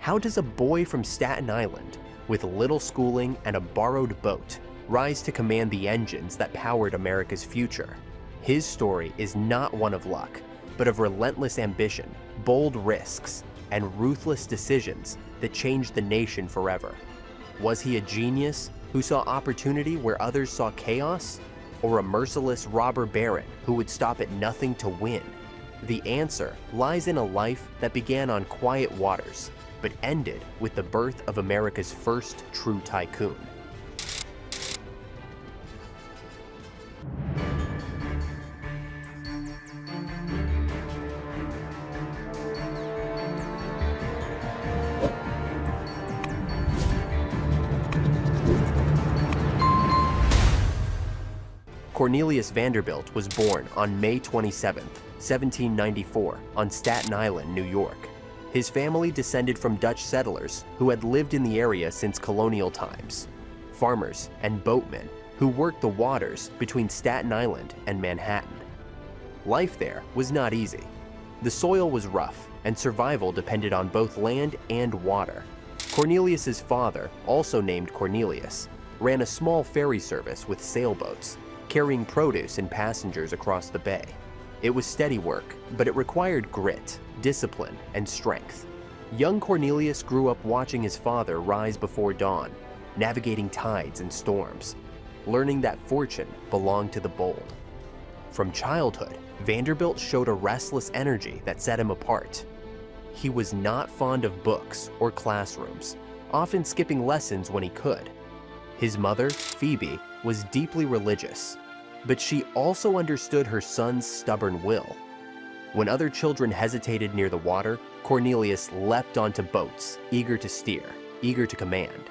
How does a boy from Staten Island, with little schooling and a borrowed boat, rise to command the engines that powered America's future? His story is not one of luck, but of relentless ambition, bold risks, and ruthless decisions that changed the nation forever. Was he a genius who saw opportunity where others saw chaos? Or a merciless robber baron who would stop at nothing to win? The answer lies in a life that began on quiet waters, but ended with the birth of America's first true tycoon. Cornelius Vanderbilt was born on May 27, 1794, on Staten Island, New York. His family descended from Dutch settlers who had lived in the area since colonial times, farmers and boatmen who worked the waters between Staten Island and Manhattan. Life there was not easy. The soil was rough, and survival depended on both land and water. Cornelius's father, also named Cornelius, ran a small ferry service with sailboats, carrying produce and passengers across the bay. It was steady work, but it required grit, discipline, and strength. Young Cornelius grew up watching his father rise before dawn, navigating tides and storms, learning that fortune belonged to the bold. From childhood, Vanderbilt showed a restless energy that set him apart. He was not fond of books or classrooms, often skipping lessons when he could. His mother, Phoebe, was deeply religious, but she also understood her son's stubborn will. When other children hesitated near the water, Cornelius leapt onto boats, eager to steer, eager to command.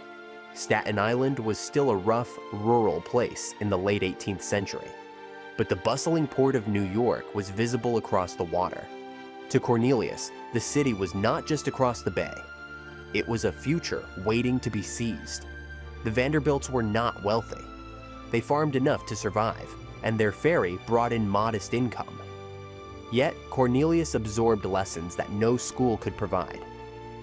Staten Island was still a rough, rural place in the late 18th century, but the bustling port of New York was visible across the water. To Cornelius, the city was not just across the bay. It was a future waiting to be seized. The Vanderbilts were not wealthy. They farmed enough to survive, and their ferry brought in modest income. Yet, Cornelius absorbed lessons that no school could provide.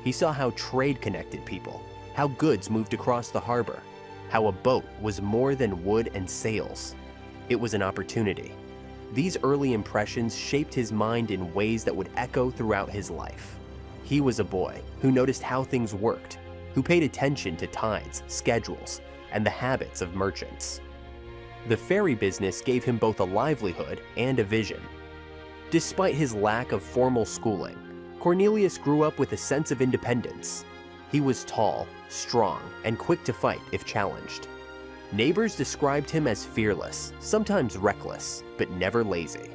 He saw how trade connected people, how goods moved across the harbor, how a boat was more than wood and sails. It was an opportunity. These early impressions shaped his mind in ways that would echo throughout his life. He was a boy who noticed how things worked, who paid attention to tides, schedules, and the habits of merchants. The ferry business gave him both a livelihood and a vision. Despite his lack of formal schooling, Cornelius grew up with a sense of independence. He was tall, strong, and quick to fight if challenged. Neighbors described him as fearless, sometimes reckless, but never lazy.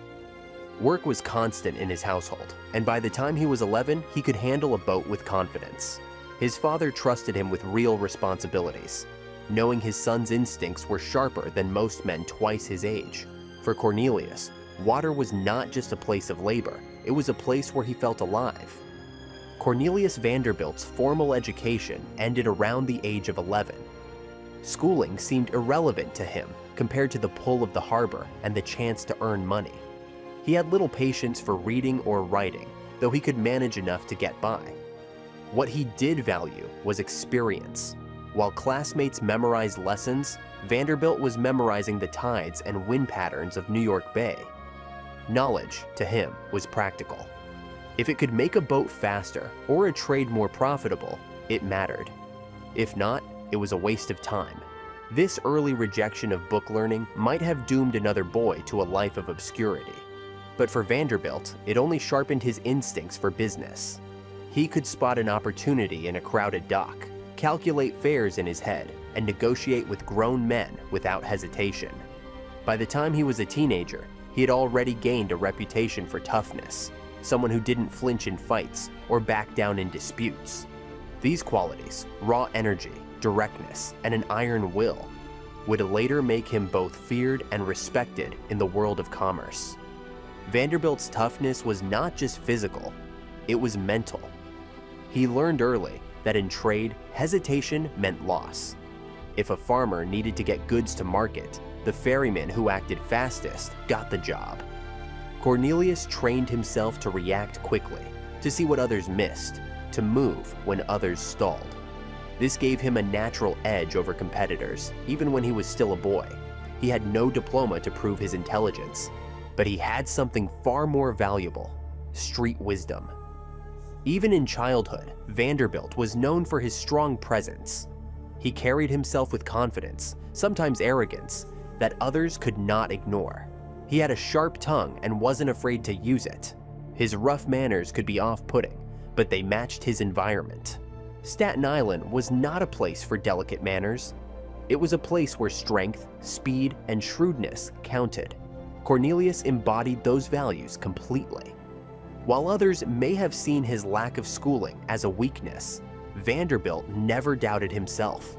Work was constant in his household, and by the time he was 11, he could handle a boat with confidence. His father trusted him with real responsibilities, knowing his son's instincts were sharper than most men twice his age. For Cornelius, water was not just a place of labor, it was a place where he felt alive. Cornelius Vanderbilt's formal education ended around the age of 11. Schooling seemed irrelevant to him compared to the pull of the harbor and the chance to earn money. He had little patience for reading or writing, though he could manage enough to get by. What he did value was experience. While classmates memorized lessons, Vanderbilt was memorizing the tides and wind patterns of New York Bay. Knowledge, to him, was practical. If it could make a boat faster or a trade more profitable, it mattered. If not, it was a waste of time. This early rejection of book learning might have doomed another boy to a life of obscurity. But for Vanderbilt, it only sharpened his instincts for business. He could spot an opportunity in a crowded dock, calculate fares in his head, and negotiate with grown men without hesitation. By the time he was a teenager, he had already gained a reputation for toughness, someone who didn't flinch in fights or back down in disputes. These qualities, raw energy, directness, and an iron will, would later make him both feared and respected in the world of commerce. Vanderbilt's toughness was not just physical, it was mental. He learned early that in trade, hesitation meant loss. If a farmer needed to get goods to market, the ferryman who acted fastest got the job. Cornelius trained himself to react quickly, to see what others missed, to move when others stalled. This gave him a natural edge over competitors, even when he was still a boy. He had no diploma to prove his intelligence, but he had something far more valuable: street wisdom. Even in childhood, Vanderbilt was known for his strong presence. He carried himself with confidence, sometimes arrogance, that others could not ignore. He had a sharp tongue and wasn't afraid to use it. His rough manners could be off-putting, but they matched his environment. Staten Island was not a place for delicate manners. It was a place where strength, speed, and shrewdness counted. Cornelius embodied those values completely. While others may have seen his lack of schooling as a weakness, Vanderbilt never doubted himself.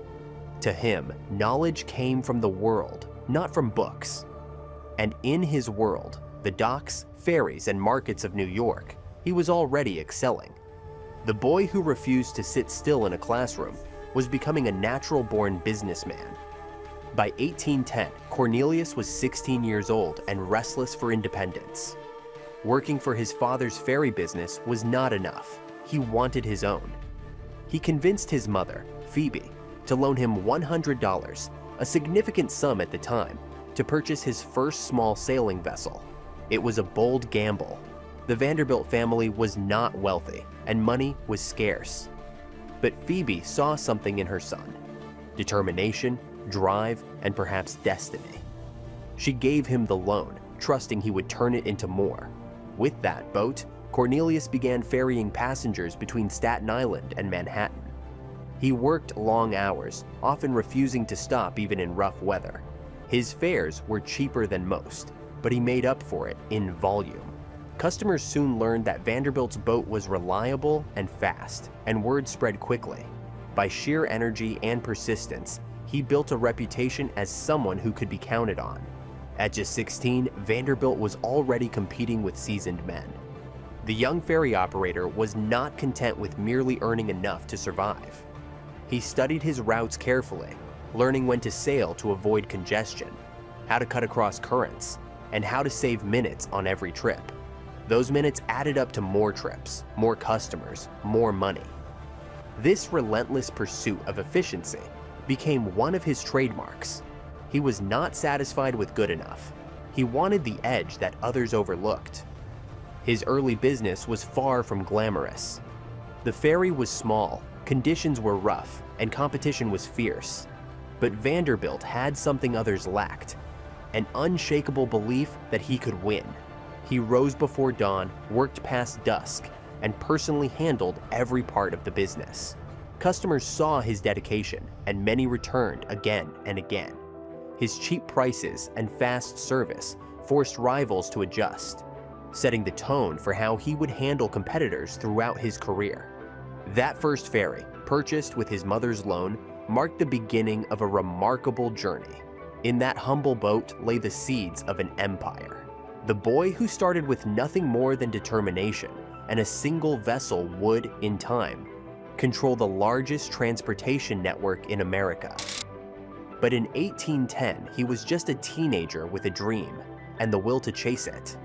To him, knowledge came from the world, not from books. And in his world, the docks, ferries, and markets of New York, he was already excelling. The boy who refused to sit still in a classroom was becoming a natural-born businessman. By 1810, Cornelius was 16 years old and restless for independence. Working for his father's ferry business was not enough. He wanted his own. He convinced his mother, Phoebe, to loan him $100, a significant sum at the time, to purchase his first small sailing vessel. It was a bold gamble. The Vanderbilt family was not wealthy, and money was scarce. But Phoebe saw something in her son: determination, drive, and perhaps destiny. She gave him the loan, trusting he would turn it into more. With that boat, Cornelius began ferrying passengers between Staten Island and Manhattan. He worked long hours, often refusing to stop even in rough weather. His fares were cheaper than most, but he made up for it in volume. Customers soon learned that Vanderbilt's boat was reliable and fast, and word spread quickly. By sheer energy and persistence, he built a reputation as someone who could be counted on. At just 16, Vanderbilt was already competing with seasoned men. The young ferry operator was not content with merely earning enough to survive. He studied his routes carefully, learning when to sail to avoid congestion, how to cut across currents, and how to save minutes on every trip. Those minutes added up to more trips, more customers, more money. This relentless pursuit of efficiency became one of his trademarks. He was not satisfied with good enough. He wanted the edge that others overlooked. His early business was far from glamorous. The ferry was small, conditions were rough, and competition was fierce. But Vanderbilt had something others lacked: an unshakable belief that he could win. He rose before dawn, worked past dusk, and personally handled every part of the business. Customers saw his dedication, and many returned again and again. His cheap prices and fast service forced rivals to adjust, setting the tone for how he would handle competitors throughout his career. That first ferry, purchased with his mother's loan, marked the beginning of a remarkable journey. In that humble boat lay the seeds of an empire. The boy who started with nothing more than determination and a single vessel would, in time, control the largest transportation network in America. But in 1810, he was just a teenager with a dream and the will to chase it.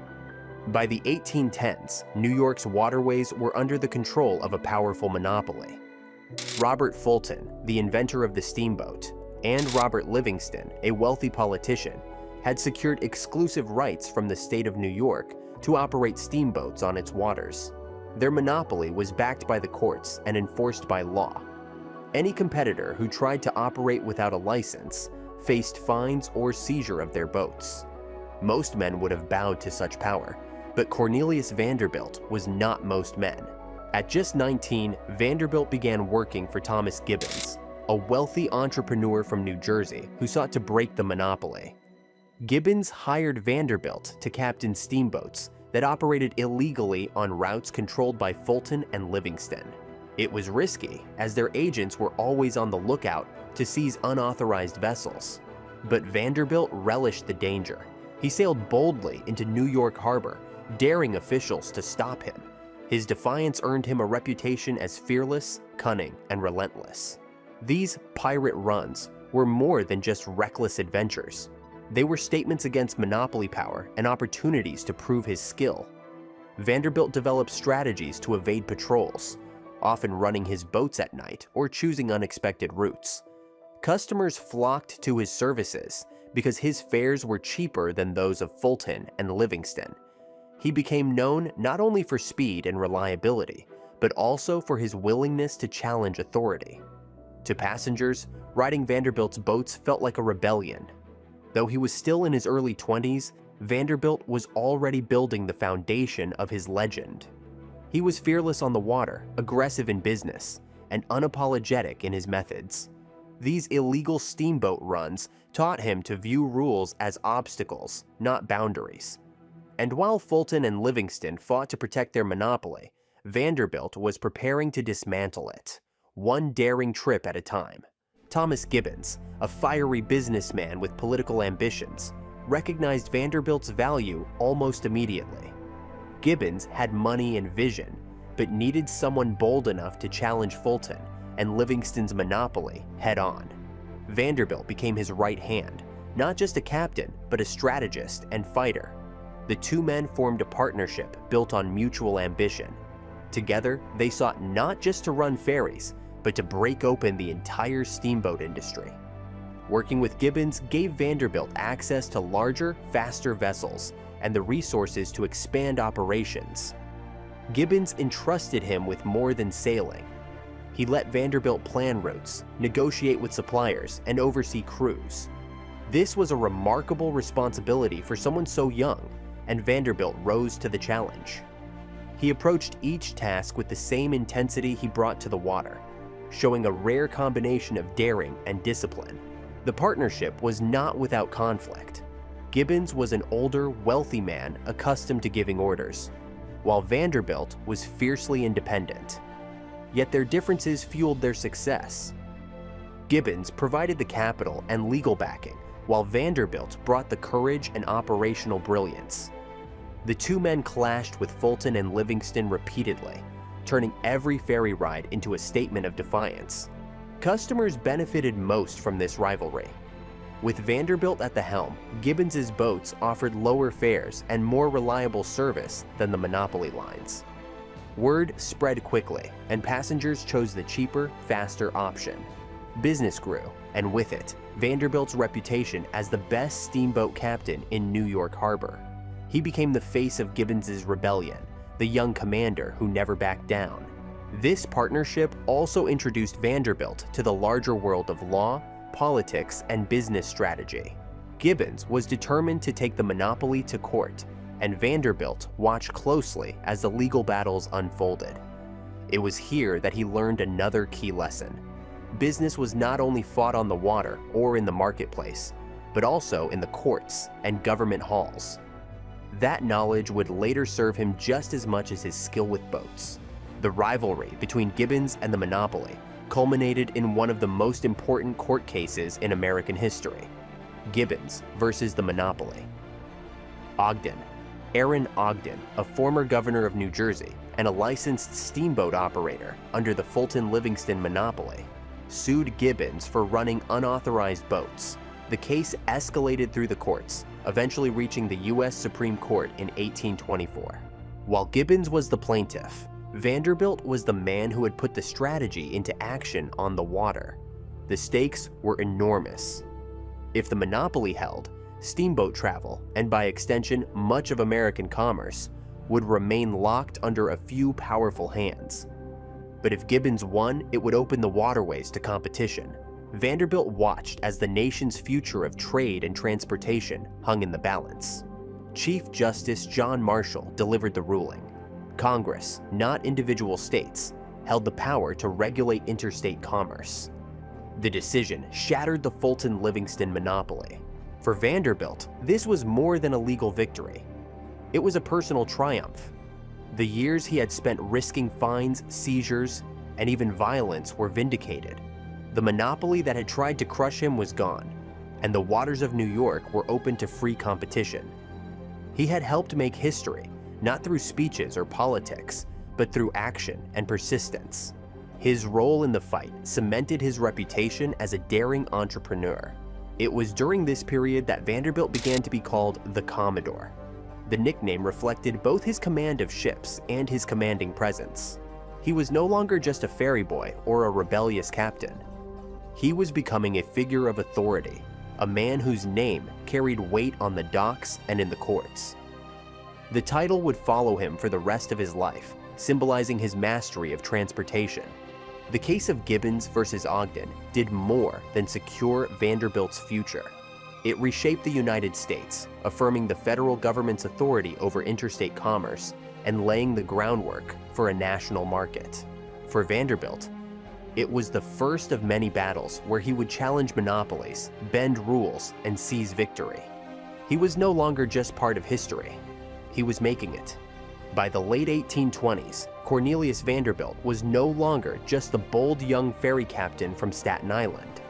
By the 1810s, New York's waterways were under the control of a powerful monopoly. Robert Fulton, the inventor of the steamboat, and Robert Livingston, a wealthy politician, had secured exclusive rights from the state of New York to operate steamboats on its waters. Their monopoly was backed by the courts and enforced by law. Any competitor who tried to operate without a license faced fines or seizure of their boats. Most men would have bowed to such power, but Cornelius Vanderbilt was not most men. At just 19, Vanderbilt began working for Thomas Gibbons, a wealthy entrepreneur from New Jersey who sought to break the monopoly. Gibbons hired Vanderbilt to captain steamboats that operated illegally on routes controlled by Fulton and Livingston. It was risky, as their agents were always on the lookout to seize unauthorized vessels. But Vanderbilt relished the danger. He sailed boldly into New York Harbor, daring officials to stop him. His defiance earned him a reputation as fearless, cunning, and relentless. These pirate runs were more than just reckless adventures. They were statements against monopoly power and opportunities to prove his skill. Vanderbilt developed strategies to evade patrols, often running his boats at night or choosing unexpected routes. Customers flocked to his services because his fares were cheaper than those of Fulton and Livingston. He became known not only for speed and reliability, but also for his willingness to challenge authority. To passengers, riding Vanderbilt's boats felt like a rebellion. Though he was still in his early 20s, Vanderbilt was already building the foundation of his legend. He was fearless on the water, aggressive in business, and unapologetic in his methods. These illegal steamboat runs taught him to view rules as obstacles, not boundaries. And while Fulton and Livingston fought to protect their monopoly, Vanderbilt was preparing to dismantle it, one daring trip at a time. Thomas Gibbons, a fiery businessman with political ambitions, recognized Vanderbilt's value almost immediately. Gibbons had money and vision, but needed someone bold enough to challenge Fulton and Livingston's monopoly head-on. Vanderbilt became his right hand, not just a captain, but a strategist and fighter. The two men formed a partnership built on mutual ambition. Together, they sought not just to run ferries, but to break open the entire steamboat industry. Working with Gibbons gave Vanderbilt access to larger, faster vessels and the resources to expand operations. Gibbons entrusted him with more than sailing. He let Vanderbilt plan routes, negotiate with suppliers, and oversee crews. This was a remarkable responsibility for someone so young, and Vanderbilt rose to the challenge. He approached each task with the same intensity he brought to the water, showing a rare combination of daring and discipline. The partnership was not without conflict. Gibbons was an older, wealthy man accustomed to giving orders, while Vanderbilt was fiercely independent. Yet their differences fueled their success. Gibbons provided the capital and legal backing, while Vanderbilt brought the courage and operational brilliance. The two men clashed with Fulton and Livingston repeatedly, turning every ferry ride into a statement of defiance. Customers benefited most from this rivalry. With Vanderbilt at the helm, Gibbons's boats offered lower fares and more reliable service than the monopoly lines. Word spread quickly, and passengers chose the cheaper, faster option. Business grew, and with it, Vanderbilt's reputation as the best steamboat captain in New York Harbor. He became the face of Gibbons's rebellion, the young commander who never backed down. This partnership also introduced Vanderbilt to the larger world of law, politics, and business strategy. Gibbons was determined to take the monopoly to court, and Vanderbilt watched closely as the legal battles unfolded. It was here that he learned another key lesson. Business was not only fought on the water or in the marketplace, but also in the courts and government halls. That knowledge would later serve him just as much as his skill with boats. The rivalry between Gibbons and the monopoly culminated in one of the most important court cases in American history: Gibbons versus the monopoly. Ogden. Aaron Ogden, a former governor of New Jersey and a licensed steamboat operator under the Fulton-Livingston monopoly, sued Gibbons for running unauthorized boats. The case escalated through the courts, eventually reaching the U.S. Supreme Court in 1824. While Gibbons was the plaintiff, Vanderbilt was the man who had put the strategy into action on the water. The stakes were enormous. If the monopoly held, steamboat travel, and by extension much of American commerce, would remain locked under a few powerful hands. But if Gibbons won, it would open the waterways to competition. Vanderbilt watched as the nation's future of trade and transportation hung in the balance. Chief Justice John Marshall delivered the ruling. Congress, not individual states, held the power to regulate interstate commerce. The decision shattered the Fulton-Livingston monopoly. For Vanderbilt, this was more than a legal victory. It was a personal triumph. The years he had spent risking fines, seizures, and even violence were vindicated. The monopoly that had tried to crush him was gone, and the waters of New York were open to free competition. He had helped make history, not through speeches or politics, but through action and persistence. His role in the fight cemented his reputation as a daring entrepreneur. It was during this period that Vanderbilt began to be called the Commodore. The nickname reflected both his command of ships and his commanding presence. He was no longer just a ferry boy or a rebellious captain. He was becoming a figure of authority, a man whose name carried weight on the docks and in the courts. The title would follow him for the rest of his life, symbolizing his mastery of transportation. The case of Gibbons versus Ogden did more than secure Vanderbilt's future. It reshaped the United States, affirming the federal government's authority over interstate commerce and laying the groundwork for a national market. For Vanderbilt, it was the first of many battles where he would challenge monopolies, bend rules, and seize victory. He was no longer just part of history. He was making it. By the late 1820s, Cornelius Vanderbilt was no longer just the bold young ferry captain from Staten Island.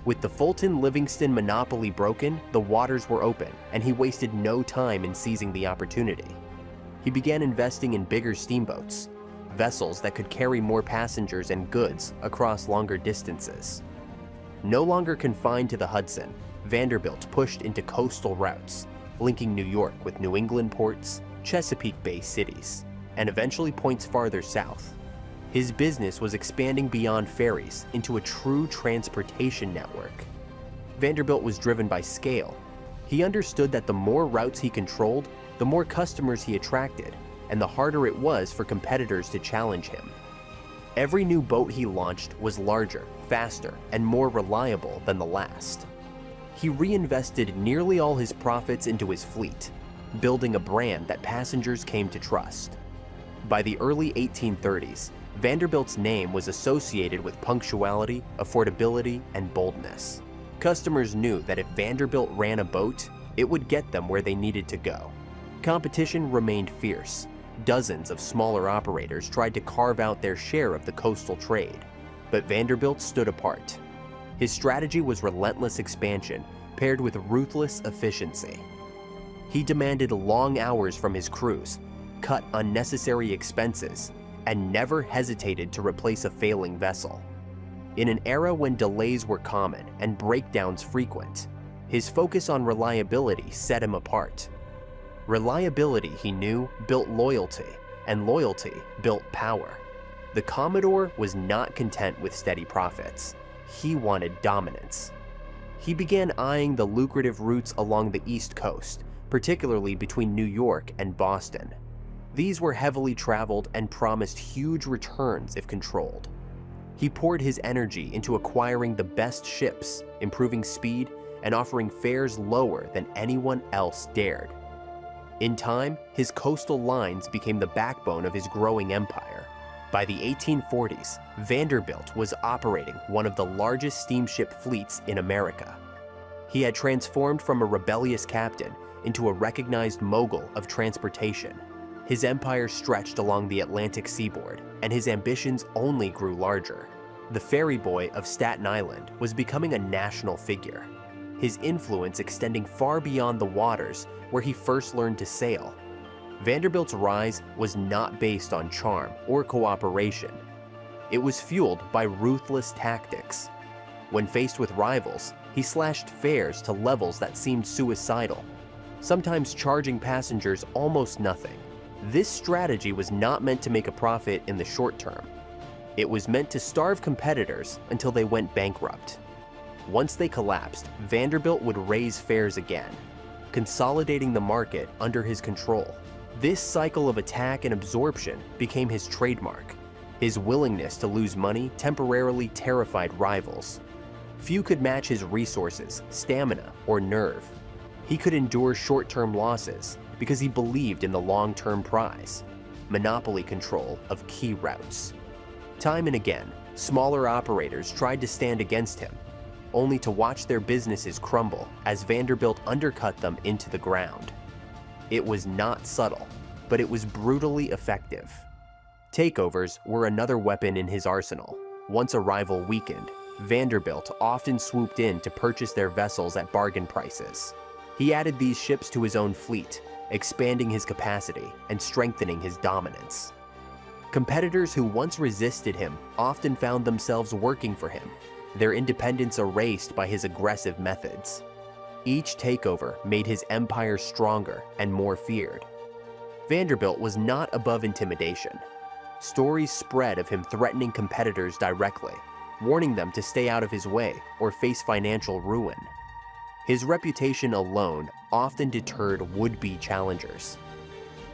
With the Fulton-Livingston monopoly broken, the waters were open, and he wasted no time in seizing the opportunity. He began investing in bigger steamboats, vessels that could carry more passengers and goods across longer distances. No longer confined to the Hudson, Vanderbilt pushed into coastal routes, linking New York with New England ports, Chesapeake Bay cities, and eventually points farther south. His business was expanding beyond ferries into a true transportation network. Vanderbilt was driven by scale. He understood that the more routes he controlled, the more customers he attracted, and the harder it was for competitors to challenge him. Every new boat he launched was larger, faster, and more reliable than the last. He reinvested nearly all his profits into his fleet, building a brand that passengers came to trust. By the early 1830s, Vanderbilt's name was associated with punctuality, affordability, and boldness. Customers knew that if Vanderbilt ran a boat, it would get them where they needed to go. Competition remained fierce. Dozens of smaller operators tried to carve out their share of the coastal trade, but Vanderbilt stood apart. His strategy was relentless expansion paired with ruthless efficiency. He demanded long hours from his crews, cut unnecessary expenses, and never hesitated to replace a failing vessel. In an era when delays were common and breakdowns frequent, his focus on reliability set him apart. Reliability, he knew, built loyalty, and loyalty built power. The Commodore was not content with steady profits. He wanted dominance. He began eyeing the lucrative routes along the East Coast, particularly between New York and Boston. These were heavily traveled and promised huge returns if controlled. He poured his energy into acquiring the best ships, improving speed, and offering fares lower than anyone else dared. In time, his coastal lines became the backbone of his growing empire. By the 1840s, Vanderbilt was operating one of the largest steamship fleets in America. He had transformed from a rebellious captain into a recognized mogul of transportation. His empire stretched along the Atlantic seaboard, and his ambitions only grew larger. The ferry boy of Staten Island was becoming a national figure, his influence extending far beyond the waters where he first learned to sail. Vanderbilt's rise was not based on charm or cooperation. It was fueled by ruthless tactics. When faced with rivals, he slashed fares to levels that seemed suicidal, sometimes charging passengers almost nothing. This strategy was not meant to make a profit in the short term. It was meant to starve competitors until they went bankrupt. Once they collapsed, Vanderbilt would raise fares again, consolidating the market under his control. This cycle of attack and absorption became his trademark. His willingness to lose money temporarily terrified rivals. Few could match his resources, stamina, or nerve. He could endure short-term losses because he believed in the long-term prize, monopoly control of key routes. Time and again, smaller operators tried to stand against him, only to watch their businesses crumble as Vanderbilt undercut them into the ground. It was not subtle, but it was brutally effective. Takeovers were another weapon in his arsenal. Once a rival weakened, Vanderbilt often swooped in to purchase their vessels at bargain prices. He added these ships to his own fleet, expanding his capacity and strengthening his dominance. Competitors who once resisted him often found themselves working for him, their independence erased by his aggressive methods. Each takeover made his empire stronger and more feared. Vanderbilt was not above intimidation. stories spread of him threatening competitors directly, warning them to stay out of his way or face financial ruin. His reputation alone often deterred would-be challengers.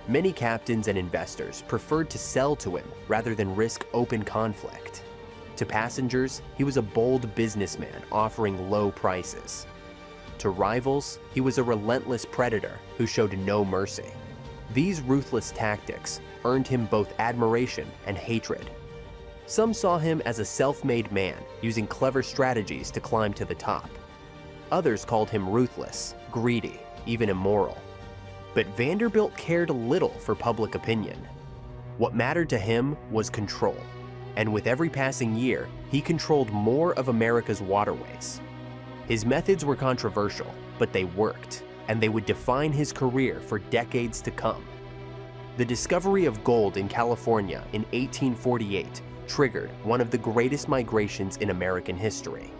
Many captains and investors preferred to sell to him rather than risk open conflict. To passengers, he was a bold businessman offering low prices. To rivals, he was a relentless predator who showed no mercy. These ruthless tactics earned him both admiration and hatred. Some saw him as a self-made man using clever strategies to climb to the top. Others called him ruthless, greedy, even immoral. But Vanderbilt cared little for public opinion. What mattered to him was control, and with every passing year, he controlled more of America's waterways. His methods were controversial, but they worked, and they would define his career for decades to come. The discovery of gold in California in 1848 triggered one of the greatest migrations in American history.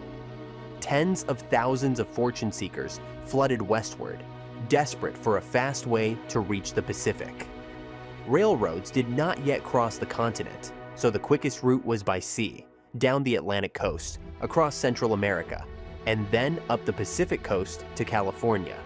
Tens of thousands of fortune seekers flooded westward, desperate for a fast way to reach the Pacific. Railroads did not yet cross the continent, so the quickest route was by sea, down the Atlantic coast, across Central America, and then up the Pacific coast to California.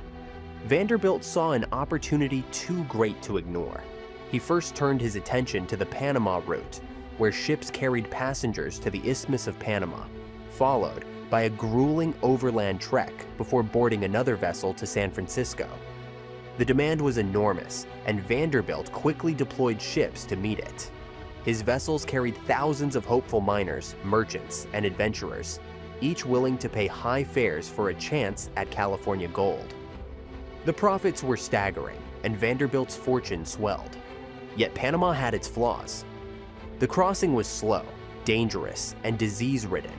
Vanderbilt saw an opportunity too great to ignore. He first turned his attention to the Panama route, where ships carried passengers to the Isthmus of Panama, followed by a grueling overland trek before boarding another vessel to San Francisco. The demand was enormous, and Vanderbilt quickly deployed ships to meet it. His vessels carried thousands of hopeful miners, merchants, and adventurers, each willing to pay high fares for a chance at California gold. The profits were staggering, and Vanderbilt's fortune swelled. Yet Panama had its flaws. The crossing was slow, dangerous, and disease-ridden.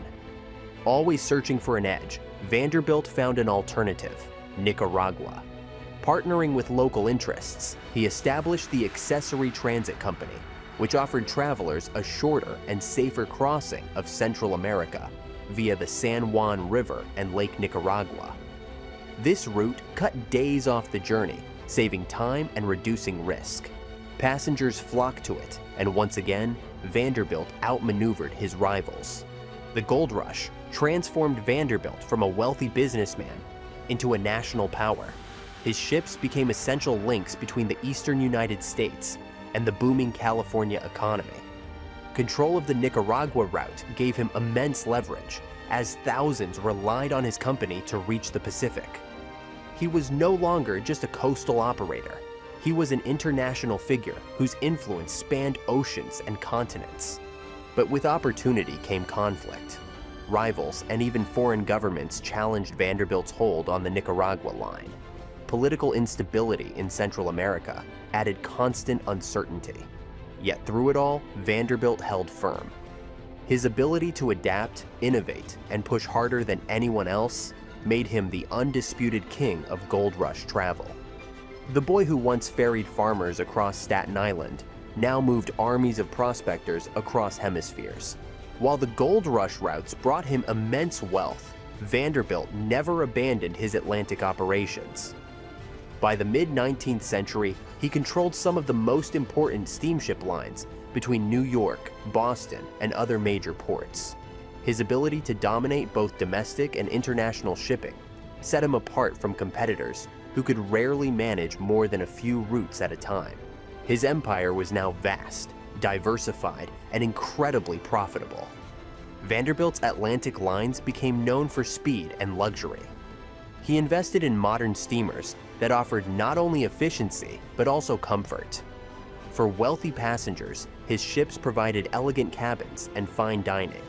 Always searching for an edge, Vanderbilt found an alternative: Nicaragua. Partnering with local interests, he established the Accessory Transit Company, which offered travelers a shorter and safer crossing of Central America via the San Juan River and Lake Nicaragua. This route cut days off the journey, saving time and reducing risk. Passengers flocked to it, and once again, Vanderbilt outmaneuvered his rivals. The gold rush transformed Vanderbilt from a wealthy businessman into a national power. His ships became essential links between the eastern United States and the booming California economy. Control of the Nicaragua route gave him immense leverage, as thousands relied on his company to reach the Pacific. He was no longer just a coastal operator. He was an international figure whose influence spanned oceans and continents. But with opportunity came conflict. Rivals and even foreign governments challenged Vanderbilt's hold on the Nicaragua line. Political instability in Central America added constant uncertainty. Yet through it all, Vanderbilt held firm. His ability to adapt, innovate, and push harder than anyone else made him the undisputed king of gold rush travel. The boy who once ferried farmers across Staten Island now moved armies of prospectors across hemispheres. While the gold rush routes brought him immense wealth, Vanderbilt never abandoned his Atlantic operations. By the mid-19th century, he controlled some of the most important steamship lines between New York, Boston, and other major ports. His ability to dominate both domestic and international shipping set him apart from competitors who could rarely manage more than a few routes at a time. His empire was now vast, diversified, and incredibly profitable. Vanderbilt's Atlantic lines became known for speed and luxury. He invested in modern steamers that offered not only efficiency, but also comfort. For wealthy passengers, his ships provided elegant cabins and fine dining.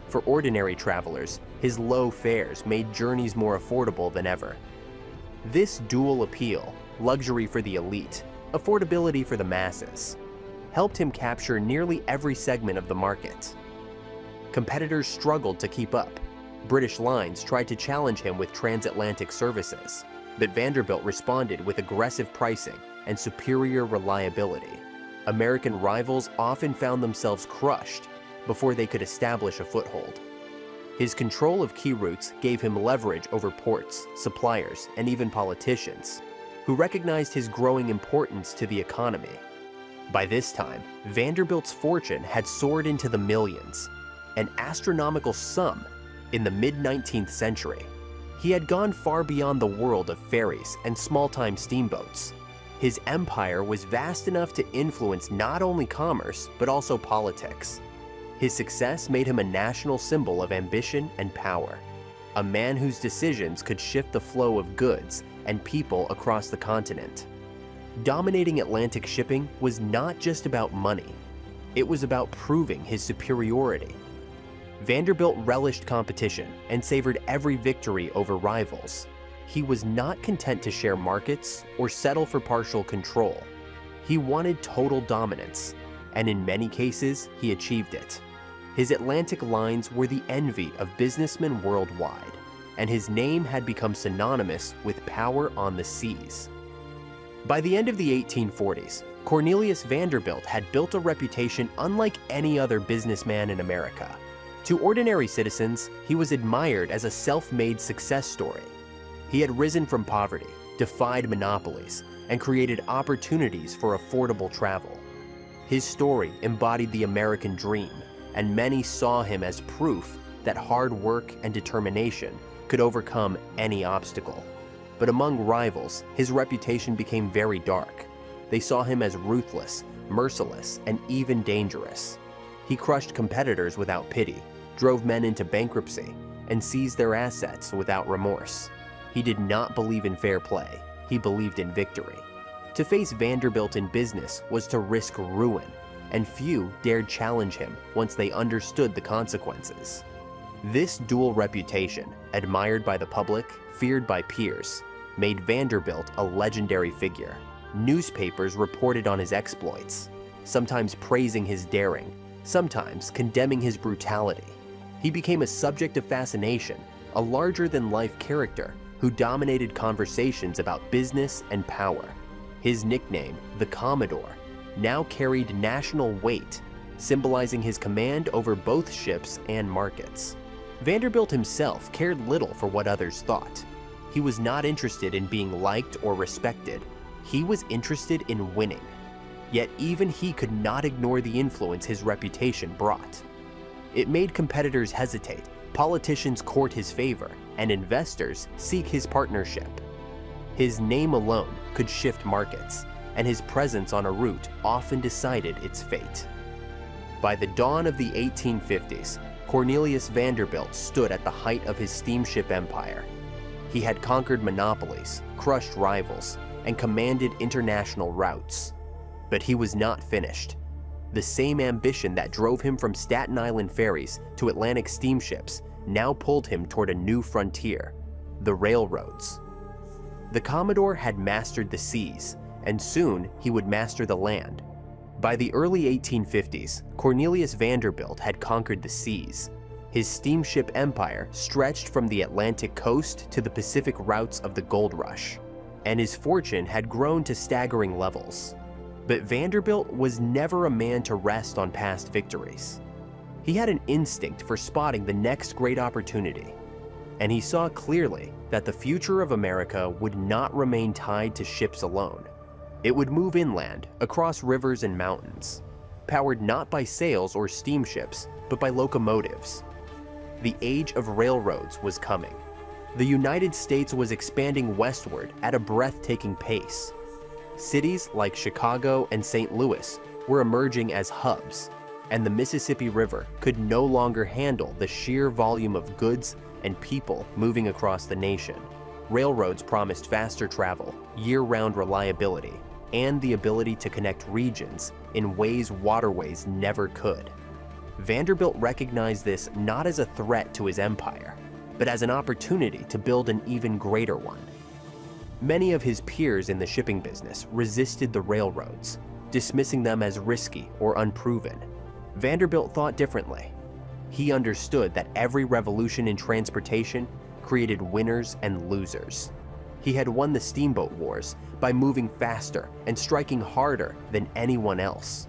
For ordinary travelers, his low fares made journeys more affordable than ever. This dual appeal, luxury for the elite, affordability for the masses, helped him capture nearly every segment of the market. Competitors struggled to keep up. British lines tried to challenge him with transatlantic services, but Vanderbilt responded with aggressive pricing and superior reliability. American rivals often found themselves crushed before they could establish a foothold. His control of key routes gave him leverage over ports, suppliers, and even politicians, who recognized his growing importance to the economy. By this time, Vanderbilt's fortune had soared into the millions, an astronomical sum in the mid-19th century. He had gone far beyond the world of ferries and small-time steamboats. His empire was vast enough to influence not only commerce, but also politics. His success made him a national symbol of ambition and power, a man whose decisions could shift the flow of goods and people across the continent. Dominating Atlantic shipping was not just about money. It was about proving his superiority. Vanderbilt relished competition and savored every victory over rivals. He was not content to share markets or settle for partial control. He wanted total dominance, and in many cases, he achieved it. His Atlantic lines were the envy of businessmen worldwide, and his name had become synonymous with power on the seas. By the end of the 1840s, Cornelius Vanderbilt had built a reputation unlike any other businessman in America. To ordinary citizens, he was admired as a self-made success story. He had risen from poverty, defied monopolies, and created opportunities for affordable travel. His story embodied the American dream, and many saw him as proof that hard work and determination could overcome any obstacle. But among rivals, his reputation became very dark. They saw him as ruthless, merciless, and even dangerous. He crushed competitors without pity, drove men into bankruptcy, and seized their assets without remorse. He did not believe in fair play. He believed in victory. To face Vanderbilt in business was to risk ruin, and few dared challenge him once they understood the consequences. This dual reputation, admired by the public, feared by peers, made Vanderbilt a legendary figure. Newspapers reported on his exploits, sometimes praising his daring, sometimes condemning his brutality. He became a subject of fascination, a larger-than-life character who dominated conversations about business and power. His nickname, the Commodore, now carried national weight, symbolizing his command over both ships and markets. Vanderbilt himself cared little for what others thought. He was not interested in being liked or respected. He was interested in winning. Yet even he could not ignore the influence his reputation brought. It made competitors hesitate, politicians court his favor, and investors seek his partnership. His name alone could shift markets, and his presence on a route often decided its fate. By the dawn of the 1850s, Cornelius Vanderbilt stood at the height of his steamship empire. He had conquered monopolies, crushed rivals, and commanded international routes. But he was not finished. The same ambition that drove him from Staten Island ferries to Atlantic steamships now pulled him toward a new frontier, the railroads. The Commodore had mastered the seas, and soon he would master the land. By the early 1850s, Cornelius Vanderbilt had conquered the seas. His steamship empire stretched from the Atlantic coast to the Pacific routes of the gold rush, and his fortune had grown to staggering levels. But Vanderbilt was never a man to rest on past victories. He had an instinct for spotting the next great opportunity, and he saw clearly that the future of America would not remain tied to ships alone. It would move inland, across rivers and mountains, powered not by sails or steamships, but by locomotives. The age of railroads was coming. The United States was expanding westward at a breathtaking pace. Cities like Chicago and St. Louis were emerging as hubs, and the Mississippi River could no longer handle the sheer volume of goods and people moving across the nation. Railroads promised faster travel, year-round reliability, and the ability to connect regions in ways waterways never could. Vanderbilt recognized this not as a threat to his empire, but as an opportunity to build an even greater one. Many of his peers in the shipping business resisted the railroads, dismissing them as risky or unproven. Vanderbilt thought differently. He understood that every revolution in transportation created winners and losers. He had won the steamboat wars by moving faster and striking harder than anyone else.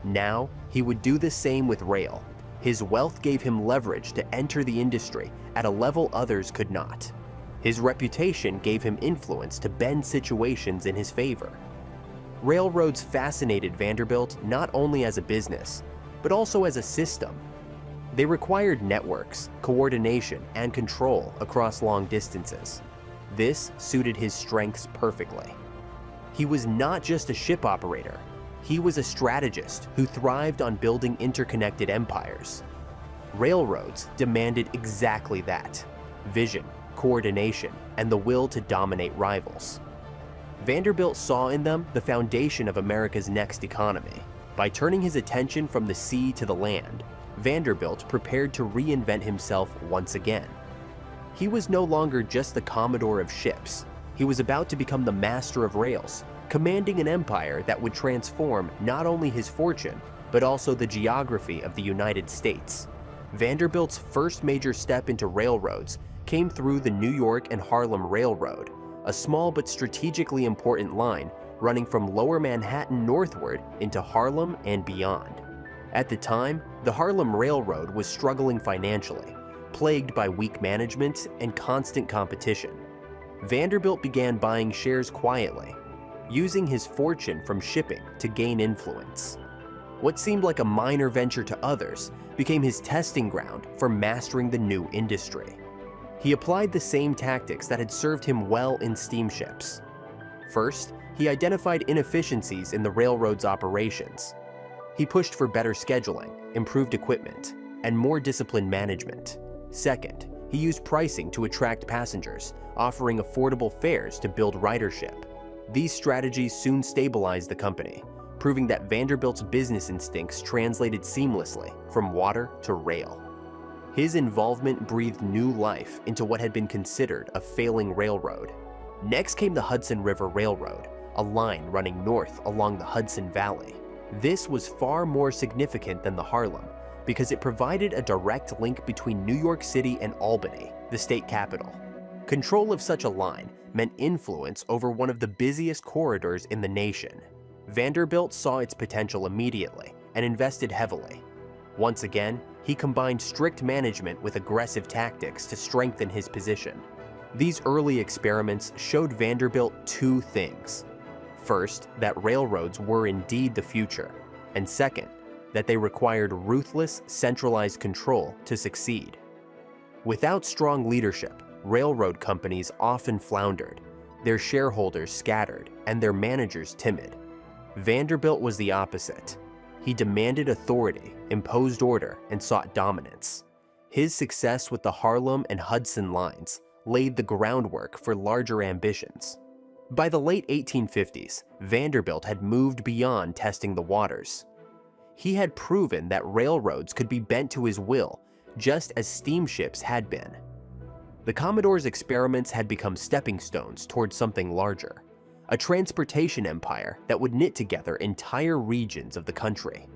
Now, he would do the same with rail. His wealth gave him leverage to enter the industry at a level others could not. His reputation gave him influence to bend situations in his favor. Railroads fascinated Vanderbilt not only as a business, but also as a system. They required networks, coordination, and control across long distances. This suited his strengths perfectly. He was not just a ship operator, he was a strategist who thrived on building interconnected empires. Railroads demanded exactly that: vision, coordination, and the will to dominate rivals. Vanderbilt saw in them the foundation of America's next economy. By turning his attention from the sea to the land, Vanderbilt prepared to reinvent himself once again. He was no longer just the commodore of ships. He was about to become the master of rails, commanding an empire that would transform not only his fortune, but also the geography of the United States. Vanderbilt's first major step into railroads came through the New York and Harlem Railroad, a small but strategically important line running from Lower Manhattan northward into Harlem and beyond. At the time, the Harlem Railroad was struggling financially, plagued by weak management and constant competition. Vanderbilt began buying shares quietly, using his fortune from shipping to gain influence. What seemed like a minor venture to others became his testing ground for mastering the new industry. He applied the same tactics that had served him well in steamships. First, he identified inefficiencies in the railroad's operations. He pushed for better scheduling, improved equipment, and more disciplined management. Second, he used pricing to attract passengers, offering affordable fares to build ridership. These strategies soon stabilized the company, proving that Vanderbilt's business instincts translated seamlessly from water to rail. His involvement breathed new life into what had been considered a failing railroad. Next came the Hudson River Railroad, a line running north along the Hudson Valley. This was far more significant than the Harlem because it provided a direct link between New York City and Albany, the state capital. Control of such a line meant influence over one of the busiest corridors in the nation. Vanderbilt saw its potential immediately and invested heavily. Once again, he combined strict management with aggressive tactics to strengthen his position. These early experiments showed Vanderbilt two things. First, that railroads were indeed the future, and second, that they required ruthless, centralized control to succeed. Without strong leadership, railroad companies often floundered, their shareholders scattered, and their managers timid. Vanderbilt was the opposite. He demanded authority, imposed order, and sought dominance. His success with the Harlem and Hudson lines laid the groundwork for larger ambitions. By the late 1850s, Vanderbilt had moved beyond testing the waters. He had proven that railroads could be bent to his will, just as steamships had been. The Commodore's experiments had become stepping stones towards something larger, a transportation empire that would knit together entire regions of the country.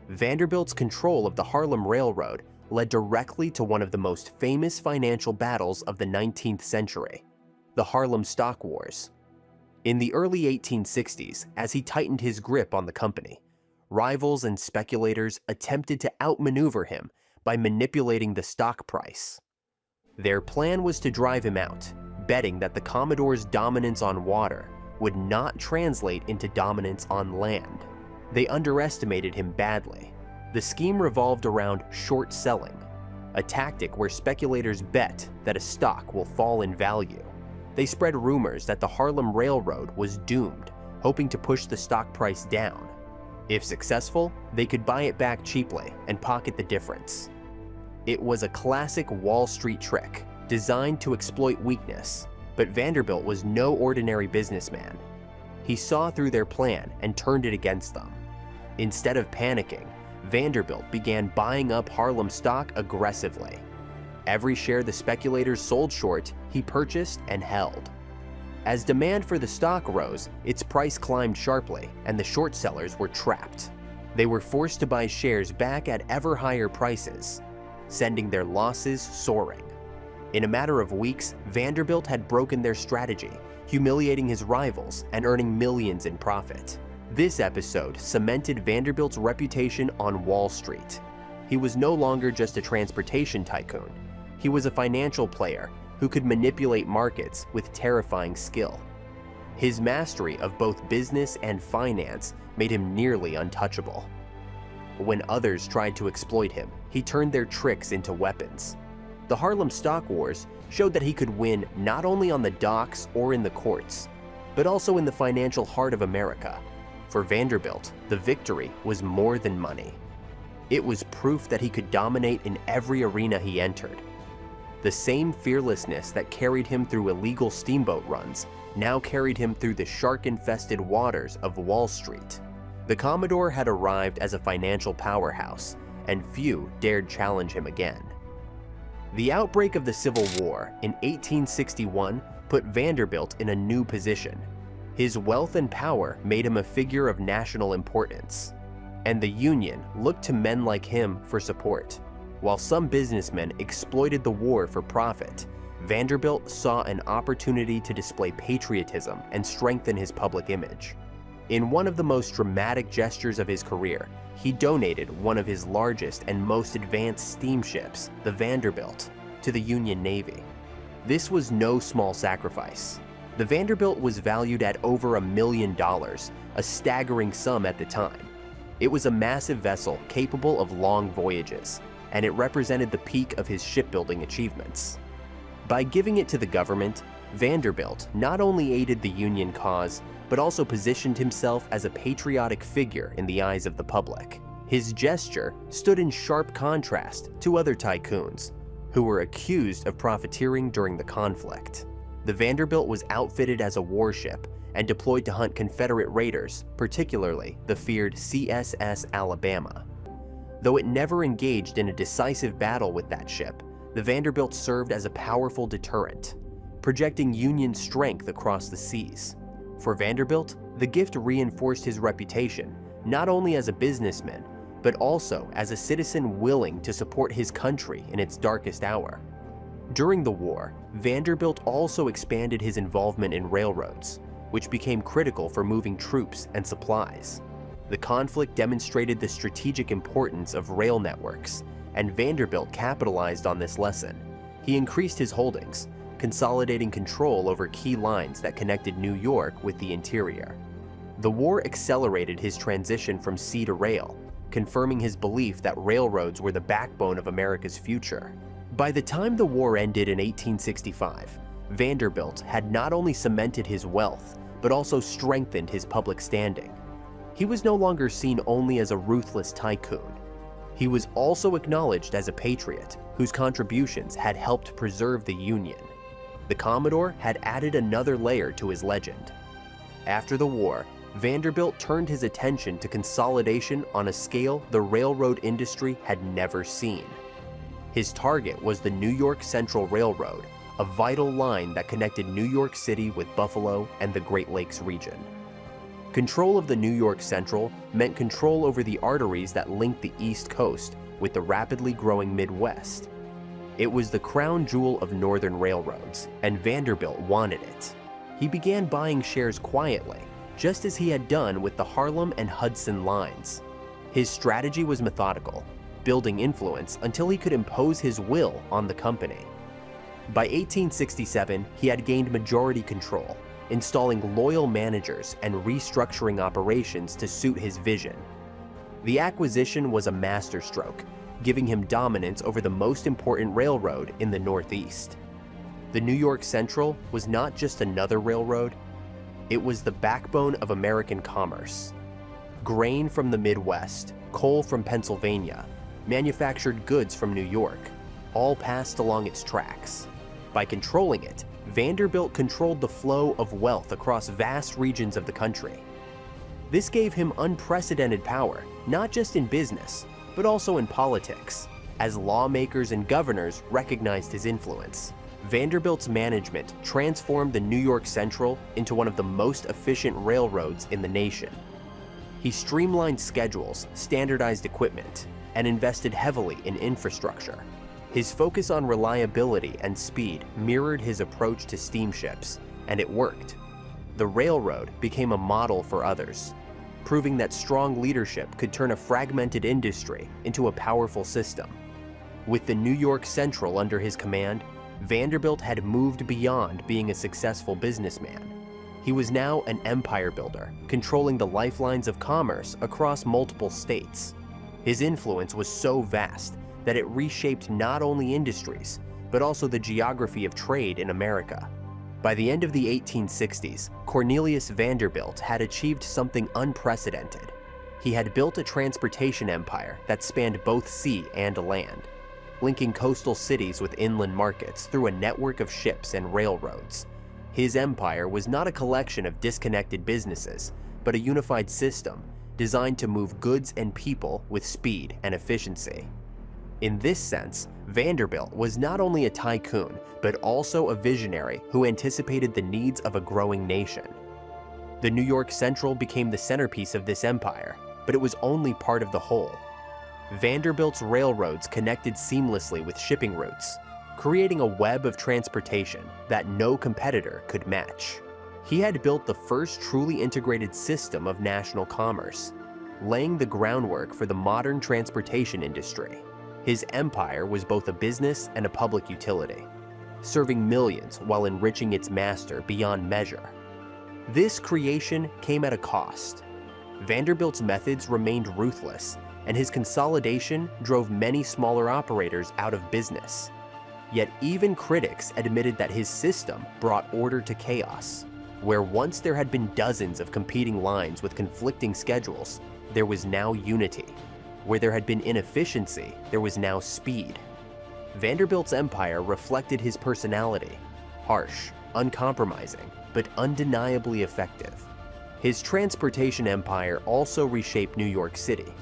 Vanderbilt's control of the Harlem Railroad led directly to one of the most famous financial battles of the 19th century, the Harlem Stock Wars. In the early 1860s, as he tightened his grip on the company, rivals and speculators attempted to outmaneuver him by manipulating the stock price. Their plan was to drive him out, betting that the Commodore's dominance on water would not translate into dominance on land. They underestimated him badly. The scheme revolved around short selling, a tactic where speculators bet that a stock will fall in value. They spread rumors that the Harlem Railroad was doomed, hoping to push the stock price down. If successful, they could buy it back cheaply and pocket the difference. It was a classic Wall Street trick, designed to exploit weakness, but Vanderbilt was no ordinary businessman. He saw through their plan and turned it against them. Instead of panicking, Vanderbilt began buying up Harlem stock aggressively. Every share the speculators sold short, he purchased and held. As demand for the stock rose, its price climbed sharply, and the short sellers were trapped. They were forced to buy shares back at ever higher prices, sending their losses soaring. In a matter of weeks, Vanderbilt had broken their strategy, humiliating his rivals and earning millions in profit. This episode cemented Vanderbilt's reputation on Wall Street. He was no longer just a transportation tycoon. He was a financial player who could manipulate markets with terrifying skill. His mastery of both business and finance made him nearly untouchable. When others tried to exploit him, he turned their tricks into weapons. The Harlem Stock Wars showed that he could win not only on the docks or in the courts, but also in the financial heart of America. For Vanderbilt, the victory was more than money. It was proof that he could dominate in every arena he entered. The same fearlessness that carried him through illegal steamboat runs now carried him through the shark-infested waters of Wall Street. The Commodore had arrived as a financial powerhouse, and few dared challenge him again. The outbreak of the Civil War in 1861 put Vanderbilt in a new position. His wealth and power made him a figure of national importance, and the Union looked to men like him for support. While some businessmen exploited the war for profit, Vanderbilt saw an opportunity to display patriotism and strengthen his public image. In one of the most dramatic gestures of his career, he donated one of his largest and most advanced steamships, the Vanderbilt, to the Union Navy. This was no small sacrifice. The Vanderbilt was valued at over $1 million, a staggering sum at the time. It was a massive vessel capable of long voyages, and it represented the peak of his shipbuilding achievements. By giving it to the government, Vanderbilt not only aided the Union cause, but also positioned himself as a patriotic figure in the eyes of the public. His gesture stood in sharp contrast to other tycoons, who were accused of profiteering during the conflict. The Vanderbilt was outfitted as a warship and deployed to hunt Confederate raiders, particularly the feared CSS Alabama. Though it never engaged in a decisive battle with that ship, the Vanderbilt served as a powerful deterrent, projecting Union strength across the seas. For Vanderbilt, the gift reinforced his reputation not only as a businessman, but also as a citizen willing to support his country in its darkest hour. During the war, Vanderbilt also expanded his involvement in railroads, which became critical for moving troops and supplies. The conflict demonstrated the strategic importance of rail networks, and Vanderbilt capitalized on this lesson. He increased his holdings, consolidating control over key lines that connected New York with the interior. The war accelerated his transition from sea to rail, confirming his belief that railroads were the backbone of America's future. By the time the war ended in 1865, Vanderbilt had not only cemented his wealth, but also strengthened his public standing. He was no longer seen only as a ruthless tycoon. He was also acknowledged as a patriot whose contributions had helped preserve the Union. The Commodore had added another layer to his legend. After the war, Vanderbilt turned his attention to consolidation on a scale the railroad industry had never seen. His target was the New York Central Railroad, a vital line that connected New York City with Buffalo and the Great Lakes region. Control of the New York Central meant control over the arteries that linked the East Coast with the rapidly growing Midwest. It was the crown jewel of northern railroads, and Vanderbilt wanted it. He began buying shares quietly, just as he had done with the Harlem and Hudson lines. His strategy was methodical, building influence until he could impose his will on the company. By 1867, he had gained majority control, installing loyal managers and restructuring operations to suit his vision. The acquisition was a masterstroke, giving him dominance over the most important railroad in the Northeast. The New York Central was not just another railroad, it was the backbone of American commerce. Grain from the Midwest, coal from Pennsylvania, manufactured goods from New York, all passed along its tracks. By controlling it, Vanderbilt controlled the flow of wealth across vast regions of the country. This gave him unprecedented power, not just in business, but also in politics, as lawmakers and governors recognized his influence. Vanderbilt's management transformed the New York Central into one of the most efficient railroads in the nation. He streamlined schedules, standardized equipment, and invested heavily in infrastructure. His focus on reliability and speed mirrored his approach to steamships, and it worked. The railroad became a model for others, proving that strong leadership could turn a fragmented industry into a powerful system. With the New York Central under his command, Vanderbilt had moved beyond being a successful businessman. He was now an empire builder, controlling the lifelines of commerce across multiple states. His influence was so vast that it reshaped not only industries, but also the geography of trade in America. By the end of the 1860s, Cornelius Vanderbilt had achieved something unprecedented. He had built a transportation empire that spanned both sea and land, linking coastal cities with inland markets through a network of ships and railroads. His empire was not a collection of disconnected businesses, but a unified system designed to move goods and people with speed and efficiency. In this sense, Vanderbilt was not only a tycoon, but also a visionary who anticipated the needs of a growing nation. The New York Central became the centerpiece of this empire, but it was only part of the whole. Vanderbilt's railroads connected seamlessly with shipping routes, creating a web of transportation that no competitor could match. He had built the first truly integrated system of national commerce, laying the groundwork for the modern transportation industry. His empire was both a business and a public utility, serving millions while enriching its master beyond measure. This creation came at a cost. Vanderbilt's methods remained ruthless, and his consolidation drove many smaller operators out of business. Yet even critics admitted that his system brought order to chaos. Where once there had been dozens of competing lines with conflicting schedules, there was now unity. Where there had been inefficiency, there was now speed. Vanderbilt's empire reflected his personality: harsh, uncompromising, but undeniably effective. His transportation empire also reshaped New York City.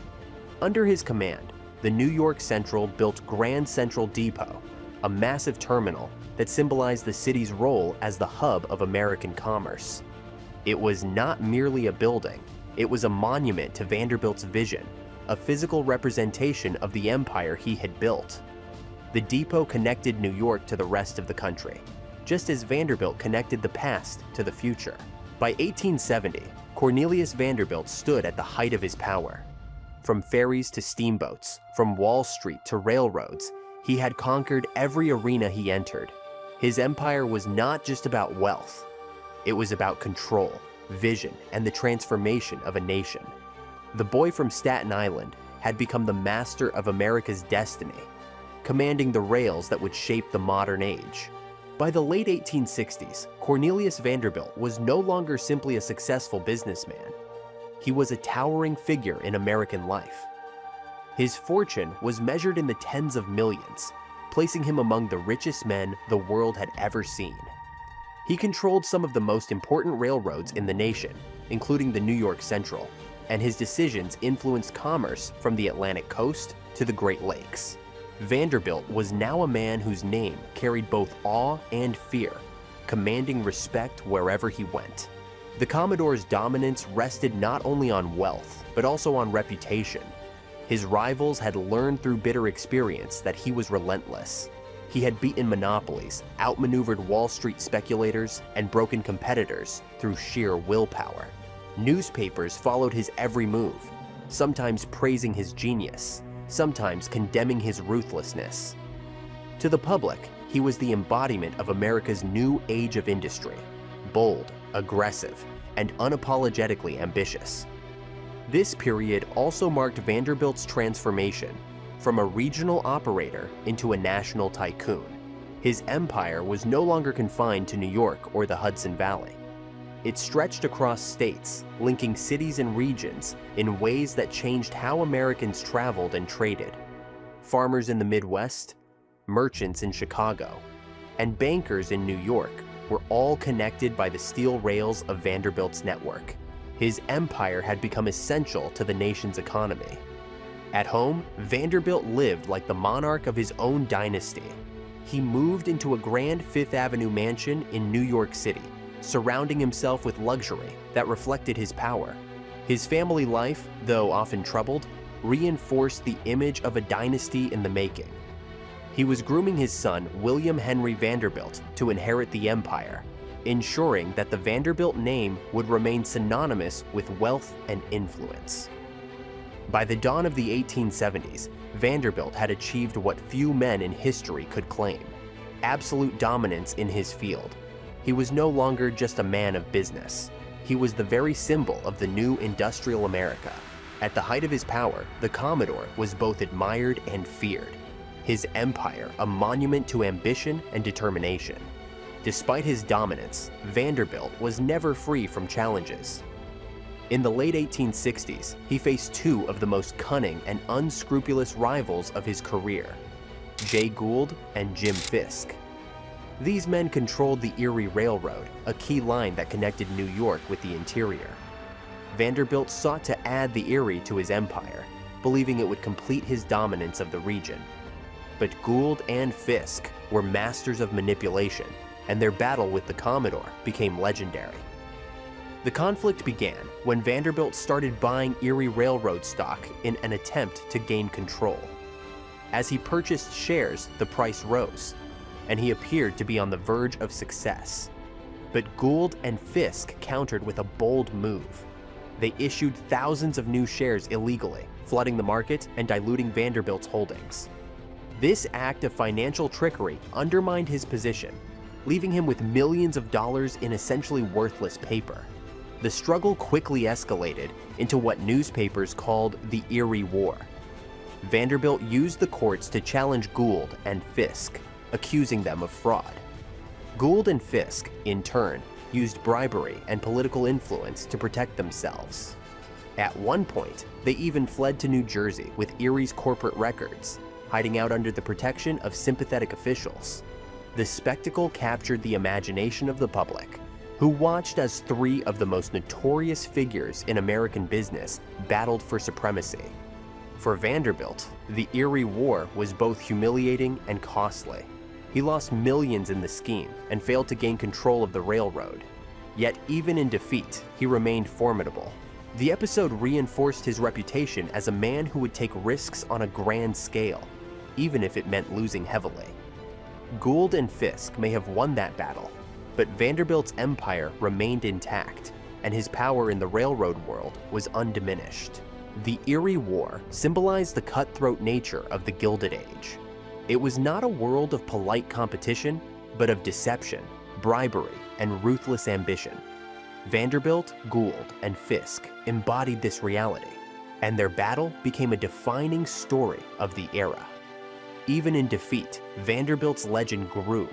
Under his command, the New York Central built Grand Central Depot, a massive terminal that symbolized the city's role as the hub of American commerce. It was not merely a building, it was a monument to Vanderbilt's vision, a physical representation of the empire he had built. The depot connected New York to the rest of the country, just as Vanderbilt connected the past to the future. By 1870, Cornelius Vanderbilt stood at the height of his power. From ferries to steamboats, from Wall Street to railroads, he had conquered every arena he entered. His empire was not just about wealth. It was about control, vision, and the transformation of a nation. The boy from Staten Island had become the master of America's destiny, commanding the rails that would shape the modern age. By the late 1860s, Cornelius Vanderbilt was no longer simply a successful businessman. He was a towering figure in American life. His fortune was measured in the tens of millions, placing him among the richest men the world had ever seen. He controlled some of the most important railroads in the nation, including the New York Central, and his decisions influenced commerce from the Atlantic coast to the Great Lakes. Vanderbilt was now a man whose name carried both awe and fear, commanding respect wherever he went. The Commodore's dominance rested not only on wealth, but also on reputation. His rivals had learned through bitter experience that he was relentless. He had beaten monopolies, outmaneuvered Wall Street speculators, and broken competitors through sheer willpower. Newspapers followed his every move, sometimes praising his genius, sometimes condemning his ruthlessness. To the public, he was the embodiment of America's new age of industry, bold, aggressive, and unapologetically ambitious. This period also marked Vanderbilt's transformation from a regional operator into a national tycoon. His empire was no longer confined to New York or the Hudson Valley. It stretched across states, linking cities and regions in ways that changed how Americans traveled and traded. Farmers in the Midwest, merchants in Chicago, and bankers in New York were all connected by the steel rails of Vanderbilt's network. His empire had become essential to the nation's economy. At home, Vanderbilt lived like the monarch of his own dynasty. He moved into a grand Fifth Avenue mansion in New York City, surrounding himself with luxury that reflected his power. His family life, though often troubled, reinforced the image of a dynasty in the making. He was grooming his son, William Henry Vanderbilt, to inherit the empire, ensuring that the Vanderbilt name would remain synonymous with wealth and influence. By the dawn of the 1870s, Vanderbilt had achieved what few men in history could claim: absolute dominance in his field. he was no longer just a man of business. He was the very symbol of the new industrial America. At the height of his power, the Commodore was both admired and feared. His empire, a monument to ambition and determination. Despite his dominance, Vanderbilt was never free from challenges. In the late 1860s, he faced two of the most cunning and unscrupulous rivals of his career, Jay Gould and Jim Fisk. These men controlled the Erie Railroad, a key line that connected New York with the interior. Vanderbilt sought to add the Erie to his empire, believing it would complete his dominance of the region. But Gould and Fisk were masters of manipulation, and their battle with the Commodore became legendary. The conflict began when Vanderbilt started buying Erie Railroad stock in an attempt to gain control. As he purchased shares, the price rose, and he appeared to be on the verge of success. But Gould and Fisk countered with a bold move. They issued thousands of new shares illegally, flooding the market and diluting Vanderbilt's holdings. This act of financial trickery undermined his position, leaving him with millions of dollars in essentially worthless paper. The struggle quickly escalated into what newspapers called the Erie War. Vanderbilt used the courts to challenge Gould and Fisk, accusing them of fraud. Gould and Fisk, in turn, used bribery and political influence to protect themselves. At one point, they even fled to New Jersey with Erie's corporate records, hiding out under the protection of sympathetic officials. The spectacle captured the imagination of the public, who watched as three of the most notorious figures in American business battled for supremacy. For Vanderbilt, the Erie War was both humiliating and costly. He lost millions in the scheme and failed to gain control of the railroad. Yet even in defeat, he remained formidable. The episode reinforced his reputation as a man who would take risks on a grand scale, even if it meant losing heavily. Gould and Fisk may have won that battle, but Vanderbilt's empire remained intact, and his power in the railroad world was undiminished. The Erie War symbolized the cutthroat nature of the Gilded Age. It was not a world of polite competition, but of deception, bribery, and ruthless ambition. Vanderbilt, Gould, and Fisk embodied this reality, and their battle became a defining story of the era. Even in defeat, Vanderbilt's legend grew,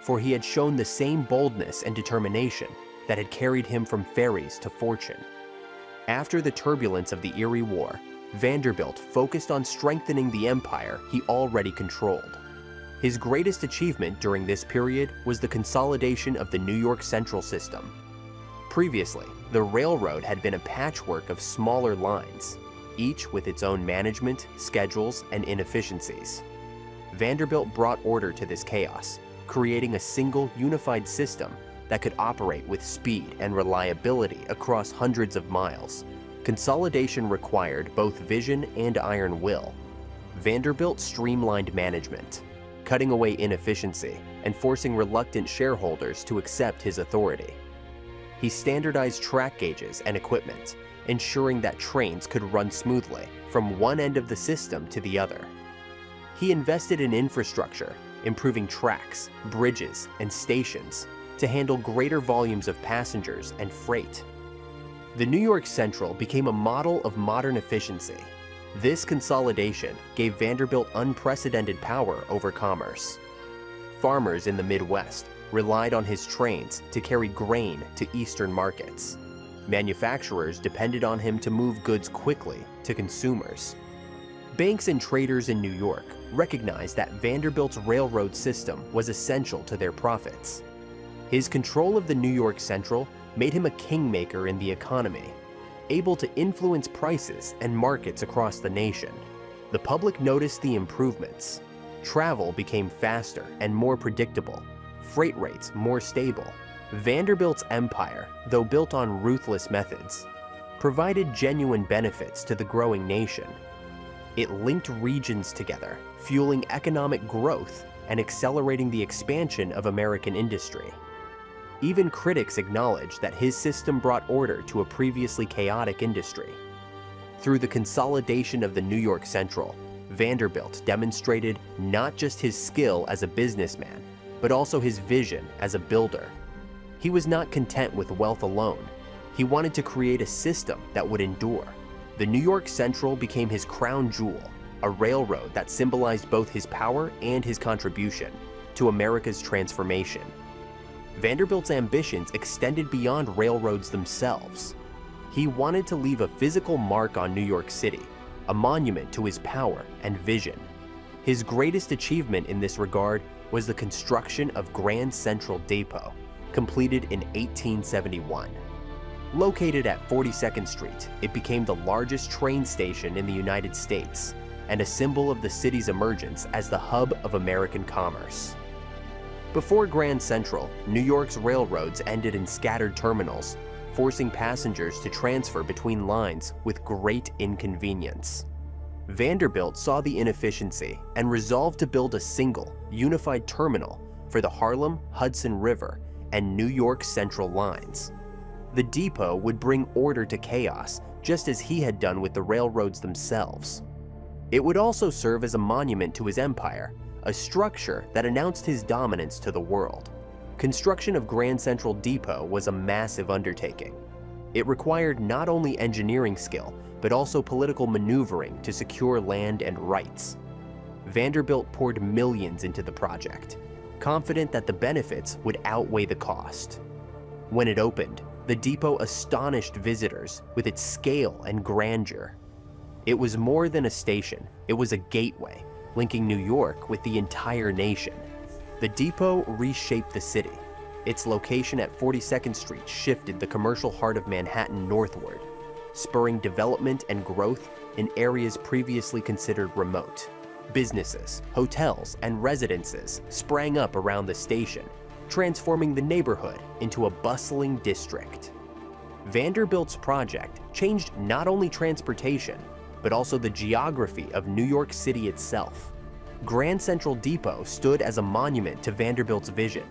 for he had shown the same boldness and determination that had carried him from ferries to fortune. After the turbulence of the Erie War, Vanderbilt focused on strengthening the empire he already controlled. His greatest achievement during this period was the consolidation of the New York Central system. Previously, the railroad had been a patchwork of smaller lines, each with its own management, schedules, and inefficiencies. Vanderbilt brought order to this chaos, creating a single unified system that could operate with speed and reliability across hundreds of miles. Consolidation required both vision and iron will. Vanderbilt streamlined management, cutting away inefficiency and forcing reluctant shareholders to accept his authority. He standardized track gauges and equipment, ensuring that trains could run smoothly from one end of the system to the other. He invested in infrastructure, improving tracks, bridges, and stations to handle greater volumes of passengers and freight. The New York Central became a model of modern efficiency. This consolidation gave Vanderbilt unprecedented power over commerce. Farmers in the Midwest relied on his trains to carry grain to eastern markets. Manufacturers depended on him to move goods quickly to consumers. Banks and traders in New York recognized that Vanderbilt's railroad system was essential to their profits. His control of the New York Central made him a kingmaker in the economy, able to influence prices and markets across the nation. The public noticed the improvements. Travel became faster and more predictable, freight rates more stable. Vanderbilt's empire, though built on ruthless methods, provided genuine benefits to the growing nation. It linked regions together, fueling economic growth and accelerating the expansion of American industry. Even critics acknowledged that his system brought order to a previously chaotic industry. Through the consolidation of the New York Central, Vanderbilt demonstrated not just his skill as a businessman, but also his vision as a builder. He was not content with wealth alone. He wanted to create a system that would endure. The New York Central became his crown jewel, a railroad that symbolized both his power and his contribution to America's transformation. Vanderbilt's ambitions extended beyond railroads themselves. He wanted to leave a physical mark on New York City, a monument to his power and vision. His greatest achievement in this regard was the construction of Grand Central Depot, completed in 1871. Located at 42nd Street, it became the largest train station in the United States and a symbol of the city's emergence as the hub of American commerce. Before Grand Central, New York's railroads ended in scattered terminals, forcing passengers to transfer between lines with great inconvenience. Vanderbilt saw the inefficiency and resolved to build a single, unified terminal for the Harlem, Hudson River, and New York Central lines. The depot would bring order to chaos, just as he had done with the railroads themselves. It would also serve as a monument to his empire, a structure that announced his dominance to the world. Construction of Grand Central Depot was a massive undertaking. It required not only engineering skill, but also political maneuvering to secure land and rights. Vanderbilt poured millions into the project, confident that the benefits would outweigh the cost. When it opened, the depot astonished visitors with its scale and grandeur. It was more than a station, it was a gateway, linking New York with the entire nation. The depot reshaped the city. Its location at 42nd Street shifted the commercial heart of Manhattan northward, spurring development and growth in areas previously considered remote. Businesses, hotels, and residences sprang up around the station, transforming the neighborhood into a bustling district. Vanderbilt's project changed not only transportation, but also the geography of New York City itself. Grand Central Depot stood as a monument to Vanderbilt's vision.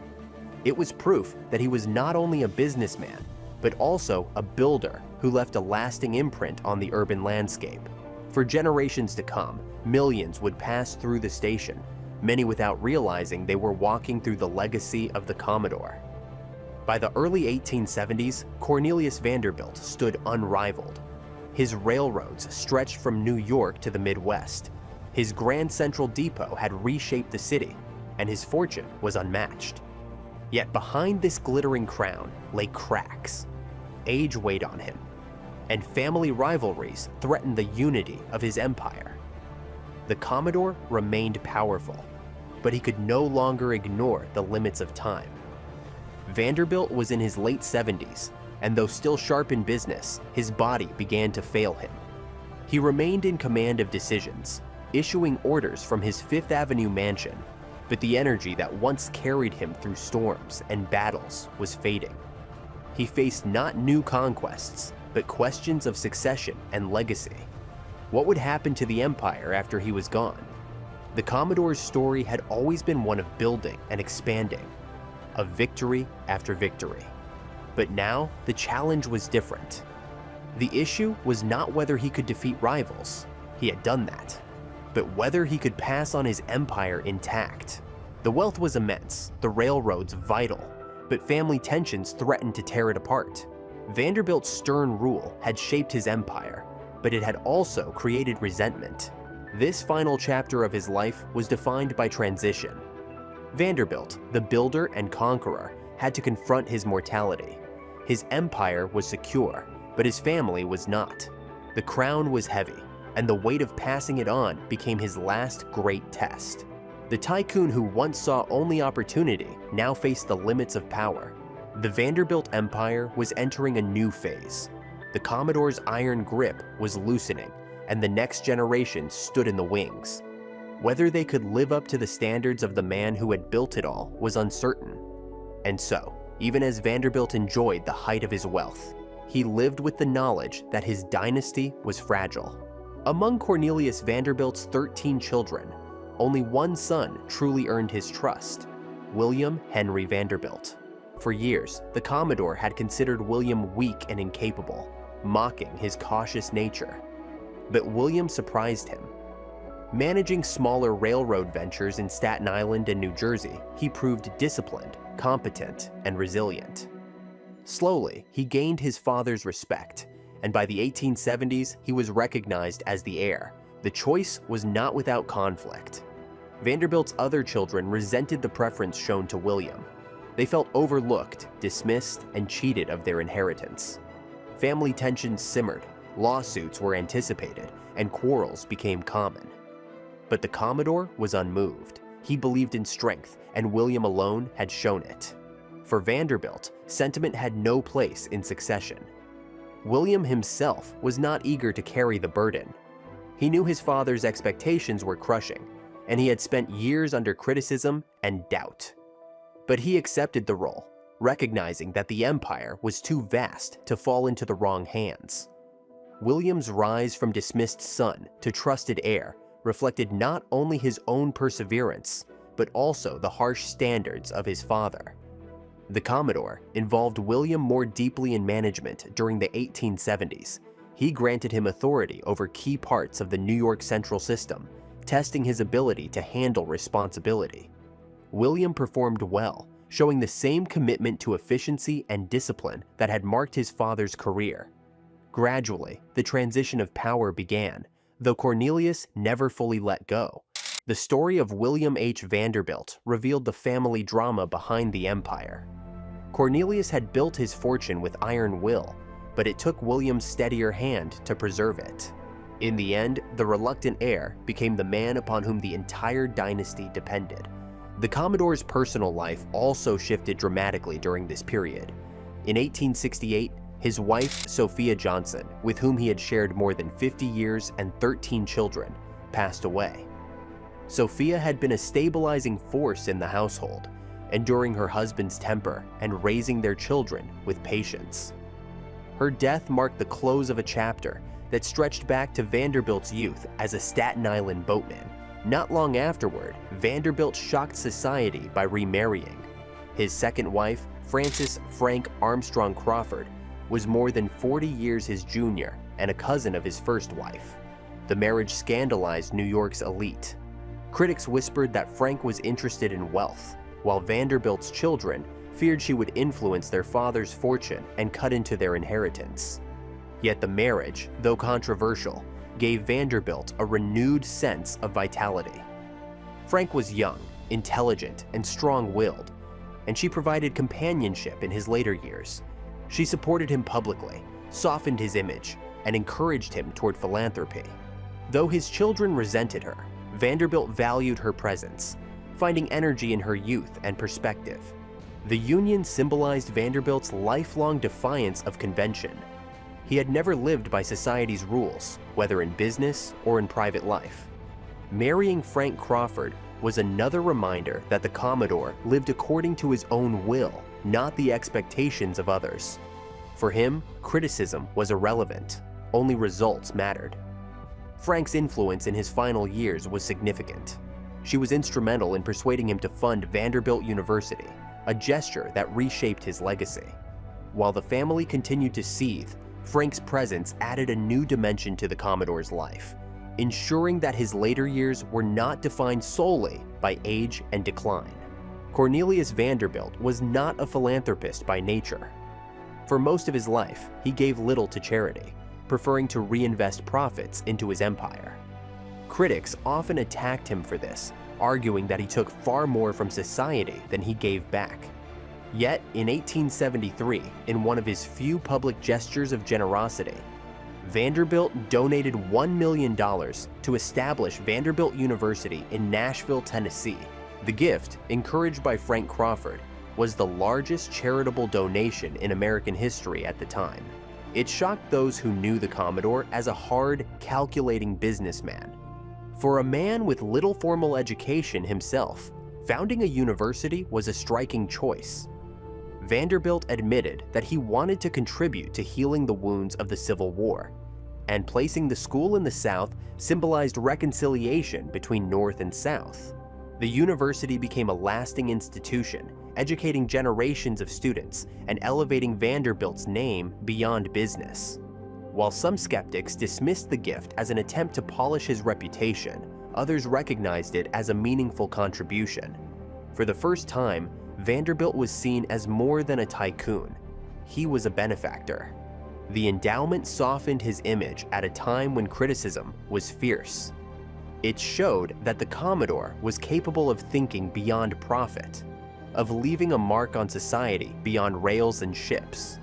It was proof that he was not only a businessman, but also a builder who left a lasting imprint on the urban landscape. For generations to come, millions would pass through the station, many without realizing they were walking through the legacy of the Commodore. By the early 1870s, Cornelius Vanderbilt stood unrivaled. His railroads stretched from New York to the Midwest. His Grand Central Depot had reshaped the city, and his fortune was unmatched. Yet behind this glittering crown lay cracks. Age weighed on him, and family rivalries threatened the unity of his empire. The Commodore remained powerful, but he could no longer ignore the limits of time. Vanderbilt was in his late 70s, and though still sharp in business, his body began to fail him. He remained in command of decisions, issuing orders from his Fifth Avenue mansion, but the energy that once carried him through storms and battles was fading. He faced not new conquests, but questions of succession and legacy. What would happen to the empire after he was gone? The Commodore's story had always been one of building and expanding, of victory after victory. But now, the challenge was different. The issue was not whether he could defeat rivals, he had done that, but whether he could pass on his empire intact. The wealth was immense, the railroads vital, but family tensions threatened to tear it apart. Vanderbilt's stern rule had shaped his empire, but it had also created resentment. This final chapter of his life was defined by transition. Vanderbilt, the builder and conqueror, had to confront his mortality. His empire was secure, but his family was not. The crown was heavy, and the weight of passing it on became his last great test. The tycoon who once saw only opportunity now faced the limits of power. The Vanderbilt empire was entering a new phase. The Commodore's iron grip was loosening, and the next generation stood in the wings. Whether they could live up to the standards of the man who had built it all was uncertain. And so, even as Vanderbilt enjoyed the height of his wealth, he lived with the knowledge that his dynasty was fragile. Among Cornelius Vanderbilt's 13 children, only one son truly earned his trust, William Henry Vanderbilt. For years, the Commodore had considered William weak and incapable, mocking his cautious nature. But William surprised him. Managing smaller railroad ventures in Staten Island and New Jersey, he proved disciplined, competent, and resilient. Slowly, he gained his father's respect, and by the 1870s, he was recognized as the heir. The choice was not without conflict. Vanderbilt's other children resented the preference shown to William. They felt overlooked, dismissed, and cheated of their inheritance. Family tensions simmered, lawsuits were anticipated, and quarrels became common. But the Commodore was unmoved. He believed in strength, and William alone had shown it. For Vanderbilt, sentiment had no place in succession. William himself was not eager to carry the burden. He knew his father's expectations were crushing, and he had spent years under criticism and doubt. But he accepted the role, recognizing that the empire was too vast to fall into the wrong hands. William's rise from dismissed son to trusted heir reflected not only his own perseverance, but also the harsh standards of his father. The Commodore involved William more deeply in management during the 1870s. He granted him authority over key parts of the New York Central system, testing his ability to handle responsibility. William performed well, showing the same commitment to efficiency and discipline that had marked his father's career. Gradually, the transition of power began, though Cornelius never fully let go. The story of William H. Vanderbilt revealed the family drama behind the empire. Cornelius had built his fortune with iron will, but it took William's steadier hand to preserve it. In the end, the reluctant heir became the man upon whom the entire dynasty depended. The Commodore's personal life also shifted dramatically during this period. In 1868, his wife, Sophia Johnson, with whom he had shared more than 50 years and 13 children, passed away. Sophia had been a stabilizing force in the household, enduring her husband's temper and raising their children with patience. Her death marked the close of a chapter that stretched back to Vanderbilt's youth as a Staten Island boatman. Not long afterward, Vanderbilt shocked society by remarrying. His second wife, Frances Frank Armstrong Crawford, was more than 40 years his junior and a cousin of his first wife. The marriage scandalized New York's elite. Critics whispered that Frank was interested in wealth, while Vanderbilt's children feared she would influence their father's fortune and cut into their inheritance. Yet the marriage, though controversial, gave Vanderbilt a renewed sense of vitality. Frank was young, intelligent, and strong-willed, and she provided companionship in his later years. She supported him publicly, softened his image, and encouraged him toward philanthropy. Though his children resented her, Vanderbilt valued her presence, finding energy in her youth and perspective. The union symbolized Vanderbilt's lifelong defiance of convention. He had never lived by society's rules, whether in business or in private life. Marrying Frank Crawford was another reminder that the Commodore lived according to his own will, not the expectations of others. For him, criticism was irrelevant. Only results mattered. Frank's influence in his final years was significant. She was instrumental in persuading him to fund Vanderbilt University, a gesture that reshaped his legacy. While the family continued to seethe, Frank's presence added a new dimension to the Commodore's life, ensuring that his later years were not defined solely by age and decline. Cornelius Vanderbilt was not a philanthropist by nature. For most of his life, he gave little to charity, preferring to reinvest profits into his empire. Critics often attacked him for this, arguing that he took far more from society than he gave back. Yet, in 1873, in one of his few public gestures of generosity, Vanderbilt donated $1 million to establish Vanderbilt University in Nashville, Tennessee. The gift, encouraged by Frank Crawford, was the largest charitable donation in American history at the time. It shocked those who knew the Commodore as a hard, calculating businessman. For a man with little formal education himself, founding a university was a striking choice. Vanderbilt admitted that he wanted to contribute to healing the wounds of the Civil War, and placing the school in the South symbolized reconciliation between North and South. The university became a lasting institution, educating generations of students and elevating Vanderbilt's name beyond business. While some skeptics dismissed the gift as an attempt to polish his reputation, others recognized it as a meaningful contribution. For the first time, Vanderbilt was seen as more than a tycoon. he was a benefactor. The endowment softened his image at a time when criticism was fierce. It showed that the Commodore was capable of thinking beyond profit, of leaving a mark on society beyond rails and ships.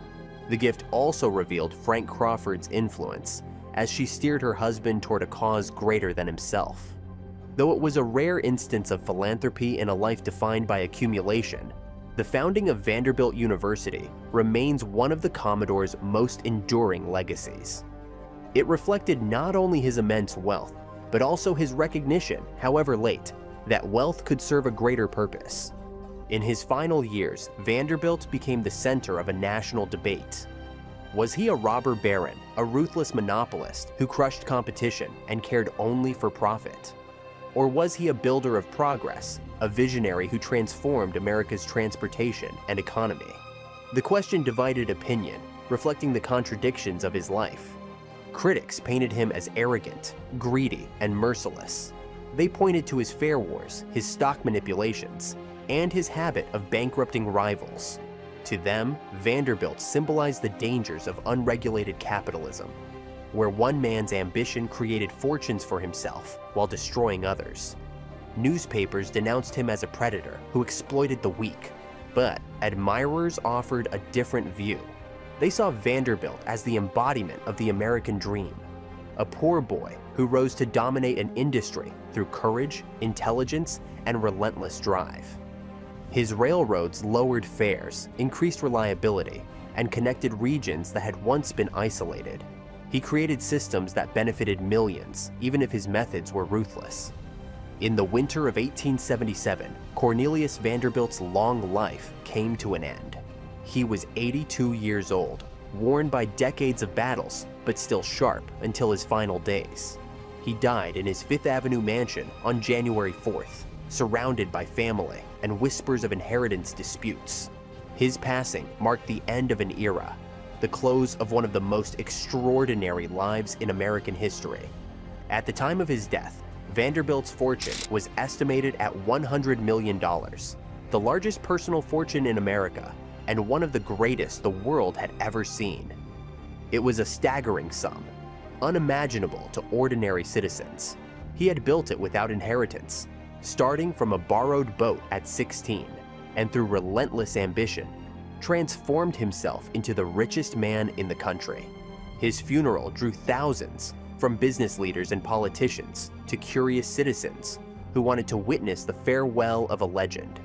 The gift also revealed Frank Crawford's influence as she steered her husband toward a cause greater than himself. Though it was a rare instance of philanthropy in a life defined by accumulation, the founding of Vanderbilt University remains one of the Commodore's most enduring legacies. It reflected not only his immense wealth, but also his recognition, however late, that wealth could serve a greater purpose. In his final years, Vanderbilt became the center of a national debate. Was he a robber baron, a ruthless monopolist who crushed competition and cared only for profit? Or was he a builder of progress, a visionary who transformed America's transportation and economy? The question divided opinion, reflecting the contradictions of his life. Critics painted him as arrogant, greedy, and merciless. They pointed to his fare wars, his stock manipulations, and his habit of bankrupting rivals. To them, Vanderbilt symbolized the dangers of unregulated capitalism, where one man's ambition created fortunes for himself while destroying others. Newspapers denounced him as a predator who exploited the weak, but admirers offered a different view. They saw Vanderbilt as the embodiment of the American dream, a poor boy who rose to dominate an industry through courage, intelligence, and relentless drive. His railroads lowered fares, increased reliability, and connected regions that had once been isolated. He created systems that benefited millions, even if his methods were ruthless. In the winter of 1877, Cornelius Vanderbilt's long life came to an end. He was 82 years old, worn by decades of battles, but still sharp until his final days. He died in his Fifth Avenue mansion on January 4th, surrounded by family and whispers of inheritance disputes. His passing marked the end of an era, the close of one of the most extraordinary lives in American history. At the time of his death, Vanderbilt's fortune was estimated at $100 million, the largest personal fortune in America, and one of the greatest the world had ever seen. It was a staggering sum, unimaginable to ordinary citizens. He had built it without inheritance, starting from a borrowed boat at 16, and through relentless ambition, transformed himself into the richest man in the country. His funeral drew thousands, from business leaders and politicians to curious citizens who wanted to witness the farewell of a legend.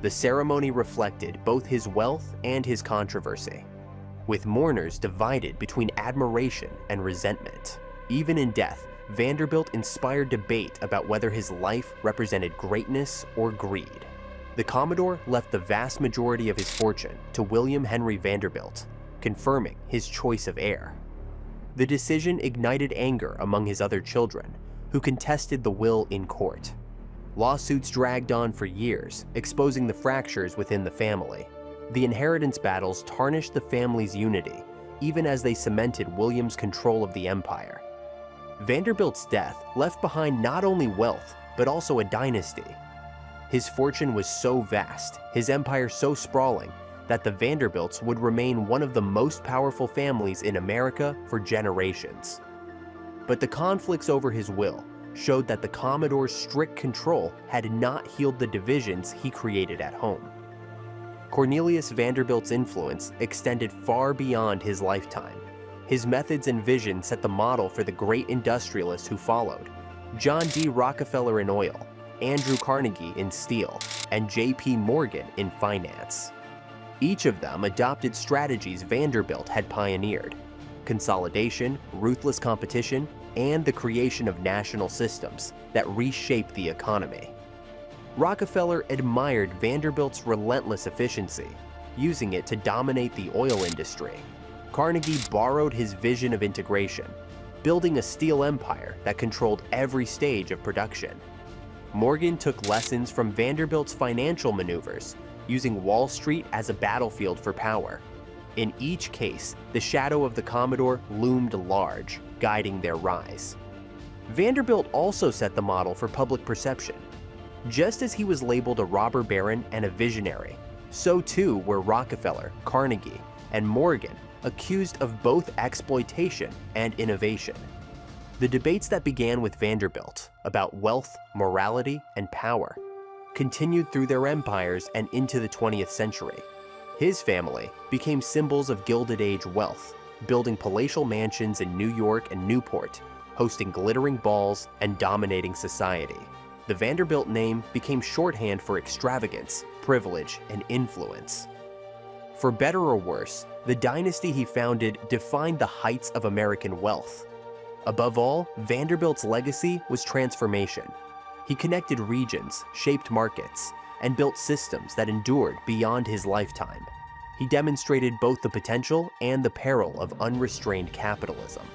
The ceremony reflected both his wealth and his controversy, with mourners divided between admiration and resentment. Even in death, Vanderbilt inspired debate about whether his life represented greatness or greed. The Commodore left the vast majority of his fortune to William Henry Vanderbilt, confirming his choice of heir. The decision ignited anger among his other children, who contested the will in court. Lawsuits dragged on for years, exposing the fractures within the family. The inheritance battles tarnished the family's unity, even as they cemented William's control of the empire. Vanderbilt's death left behind not only wealth, but also a dynasty. His fortune was so vast, his empire so sprawling, that the Vanderbilts would remain one of the most powerful families in America for generations. But the conflicts over his will showed that the Commodore's strict control had not healed the divisions he created at home. Cornelius Vanderbilt's influence extended far beyond his lifetime. His methods and vision set the model for the great industrialists who followed: John D. Rockefeller in oil, Andrew Carnegie in steel, and J.P. Morgan in finance. Each of them adopted strategies Vanderbilt had pioneered: consolidation, ruthless competition, and the creation of national systems that reshaped the economy. Rockefeller admired Vanderbilt's relentless efficiency, using it to dominate the oil industry. Carnegie borrowed his vision of integration, building a steel empire that controlled every stage of production. Morgan took lessons from Vanderbilt's financial maneuvers, using Wall Street as a battlefield for power. In each case, the shadow of the Commodore loomed large, guiding their rise. Vanderbilt also set the model for public perception. Just as he was labeled a robber baron and a visionary, so too were Rockefeller, Carnegie, and Morgan accused of both exploitation and innovation. The debates that began with Vanderbilt about wealth, morality, and power continued through their empires and into the 20th century. His family became symbols of Gilded Age wealth, building palatial mansions in New York and Newport, hosting glittering balls, and dominating society. The Vanderbilt name became shorthand for extravagance, privilege, and influence. For better or worse, the dynasty he founded defined the heights of American wealth. Above all, Vanderbilt's legacy was transformation. He connected regions, shaped markets, and built systems that endured beyond his lifetime. He demonstrated both the potential and the peril of unrestrained capitalism.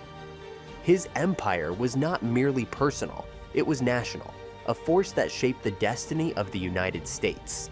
His empire was not merely personal, it was national, a force that shaped the destiny of the United States.